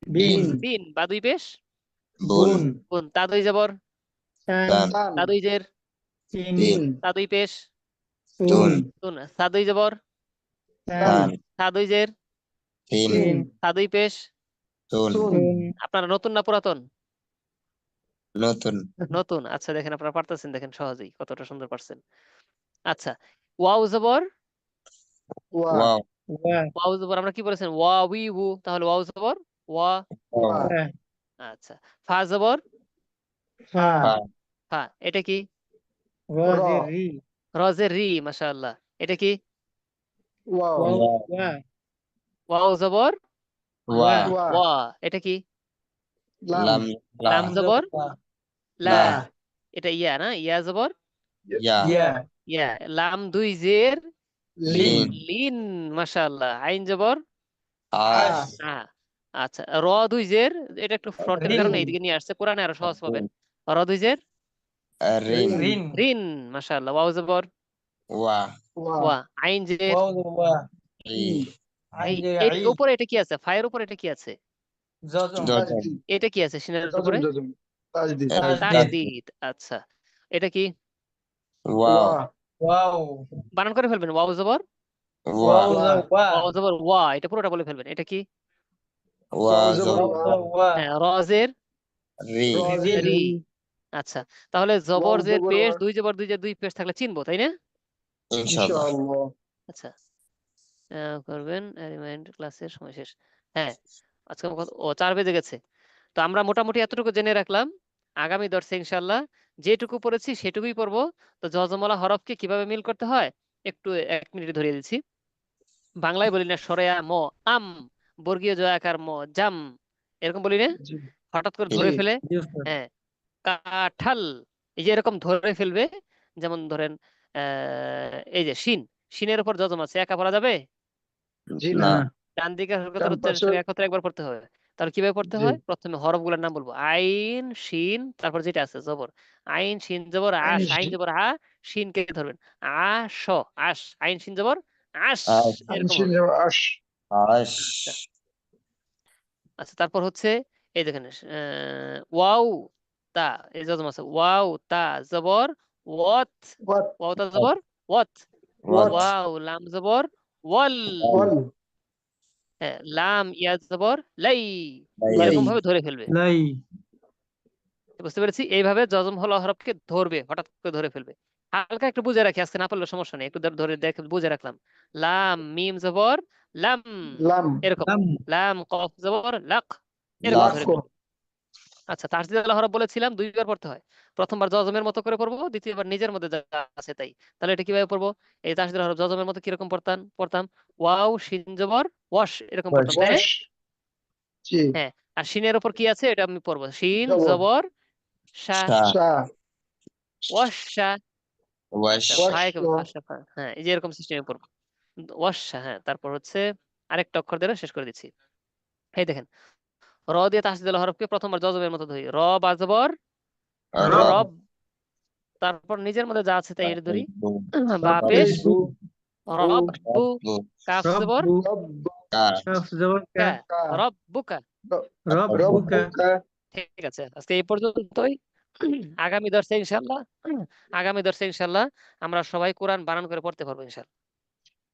বিন বিন বিন, বা দুই পেশ বুন বুন বুন। তা দুই জবর টান তান টান তা দুই জের তিন তিন তা দুই পেশ তুন তুন তুন। তা দুই জবর টান তান তা দুই জের তিন তিন তা দুই পেশ। তুন তুন আপনারা নতুন না পুরাতন? নতুন নতুন। আচ্ছা, দেখেন আপনারা পারতেছেন, দেখেন সহজেই কতটা সুন্দর পারছেন। আচ্ছা, ওয়াও জবর ওয়া ওয়াও ওয়া ওয়াও জবর আমরা কি বলেছেন? ওয়া উই উ, তাহলে ওয়াও জবর ওয়া। ওয়া আচ্ছা, ফা জবর ফা ফা ফা, এটা কি? র রজের রি রজের রি, মাশাআল্লাহ। এটা কি? ওয়াও ওয়াও ওয়া ওয়া ওয়াও জবর ওয়া ওয়া ওয়া, এটা কি? লাম লাম লা লাম জবর লা, লা এটা ইয়া না? ইয়া জবর ইয়া ইয়া ইয়া। লাম দুই জের লিন লিন লিন, মাশাআল্লাহ। আইন জবর আশ আশ আ। আচ্ছা, র দুই জের, এটা একটু ফ্রন্টের রিন কারণে এইদিকে নিয়ে আসছে, কোরআনে আরো সহজ পাবেন। র দুই জের রিন রিন রিন, মাশাআল্লাহ। ওয়াও জবর ওয়া ওয়া ওয়া। আইন জের ওয়াও ওয়া ই ই আইন যে এর আই উপরে এটা কি আছে? ফায়ের উপরে এটা কি আছে? জজম জজম তাজদিদ এটা কি আছে সিনের জজম উপরে? জজম তাজদিদ তাজদিদ তাসদিদ। আচ্ছা, এটা কি? ওয়াও ওয়া ওয়াও বানান করে ফেলবেন। ওয়াও জবর ওয়া ওয়াও ওয়া ওয়া ওয়াও জবর ওয়া, এটা পুরোটা বলে ফেলবেন। এটা কি? ওয়া ওয়াও জ জবর ওয়াও ওয়া ওয়া হ্যাঁ, রজের রি র জের রি রি। রি আচ্ছা, তাহলে জবর ওয়াও জের জবর পেশ ওয়া দুই জবর দুই জের দুই পেশ থাকলে চিনবো, তাই না? ইনশাআল্লাহ ইনশাআল্লাহ আচ্ছা, করবেন রিমাইন্ড ক্লাসের সময় শেষ। হ্যাঁ, আজকে ও 4 বেজে গেছে। তো আমরা মোটামুটি এতটুকু জেনে রাখলাম। আগামী দর্শে ইনশাআল্লাহ যেটুকু পড়েছি সেটুকুই পড়বো। তো যজমলা হরফকে কিভাবে মিল করতে হয় একটু 1 মিনিট ধরিয়ে দিচ্ছি। বাংলায় বলি না সরেয়া ম আম, বর্গীয় জয়াকার ম জাম, এরকম বলি না? জি হঠাৎ করে জি ধরে ফেলে। জি স্যার হ্যাঁ, কাঁঠাল, এই যে এরকম ধরে ফেলবে। যেমন ধরেন এই যে শিন, শিনের উপর যজম আছে, একা পড়া যাবে? জি না না ডান দিকে হরকতের ডান উচ্চারণের পাশে সঙ্গে একত্রে একবার পড়তে হবে। তাহলে কিভাবে পড়তে জি হয়? প্রথমে হরফগুলোর নাম বলবো, আইন শিন, তারপর যেটা আছে জবর, আইন শিন জবর আশ, আইন জবর আ, শিন কে ধরবেন আশ, আশ, আইন শিন জবর আশ, আশ এরকম আনশিন হবে। আশ আশ আচ্ছা আচ্ছা, তারপর হচ্ছে এই দেখেন ওয়াও তা, এই যজম আছে ওয়াও তা জবর ওয়াত, ওয়াট ওয়াও তা জবর ওয়াত। ওয়াত ওয়াট ওয়াও লাম জবর ওয়াল, ওয়াল ওয়াল হ্যাঁ, লাম ইয়া জবর লাই, লাই লাই এরকম ভাবে ধরে ফেলবে। লাই বুঝতে পেরেছি? এইভাবে যজম হলো হরফকে ধরবে, হঠাৎ করে ধরে ফেলবে। হালকা একটু বুঝে রাখি, আজকে না পারলে সমস্যা নেই, একটু ধরে দেখে বুঝে রাখলাম। লাম মিম জবর লাম লাম এরকম, লাম কফ জবর লাক এরকম লাক ধরে পড়বো। আচ্ছা, তাসদিদ আল হরফ বলেছিলাম দুইবার পড়তে হয়। প্রথমবার জজমের মতো করে পড়বো, দ্বিতীয়বার নিজের মধ্যে যা আছে তাই। তাহলে এটা কিভাবে পড়বো? এই তাসদিদ আল হরফ জজমের মতো কিরকম পড়তাম ওয়াও শিন জবর ওয়াশ এরকম পড়তাম, তাই না? জি হ্যাঁ, আর শিনের উপর কি আছে এটা আমি পড়বো, শিন জবর জবর শা শা শা ওয়াশা। আচ্ছা, ওয়াশ ফায়কে ওয়াশা ফাশা ফা, হ্যাঁ এই যে এরকম সিস্টেমে পড়বো ওয়াশা। হ্যাঁ, তারপর হচ্ছে আরেকটা অক্ষর দিয়ে শেষ করে দিচ্ছি। এই দেখেন, র দিয়ে তাসদিদ আল হরফকে প্রথমবার জজমের মতো ধরি, র বাজবর রব রব, তারপর নিজের মধ্যে যা আছে তাই এটা ধরি, বু বা পেশ বু রব বু, বু কাফ জবর রব্বু কা কা, কা রব বুকা। রব্বুকা ঠিক আছে, আজকে এই পর্যন্তই। আগামী দর্শে ইনশাল্লাহ আমরা সবাই কোরআন বানান করে পড়তে পারবো ইনশাল্লাহ।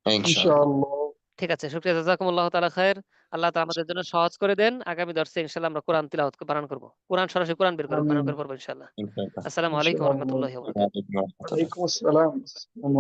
ইনশাআল্লাহ। ইনশাআল্লাহ। ঠিক আছে, শুকরিয়া, জাযাকুমুল্লাহু তাআলা খায়ের। আল্লাহ তাআলা আমাদের জন্য সহজ করে দেন। আগামী দর্শে ইনশাল্লাহ আমরা কোরআন তিলাওয়াত বানান করব, কোরআন সরাসরি কোরআন বের করে বানান আমিন করে পড়বো ইনশাল্লাহ। ইনশাআল্লাহ। আসসালামু আলাইকুম ওয়া ইনশাআল্লাহ। রাহমাতুল্লাহি ওয়া বারাকাতুহু। ওয়া আলাইকুম আসসালাম। ওয়ালাইকুম আসসালাম।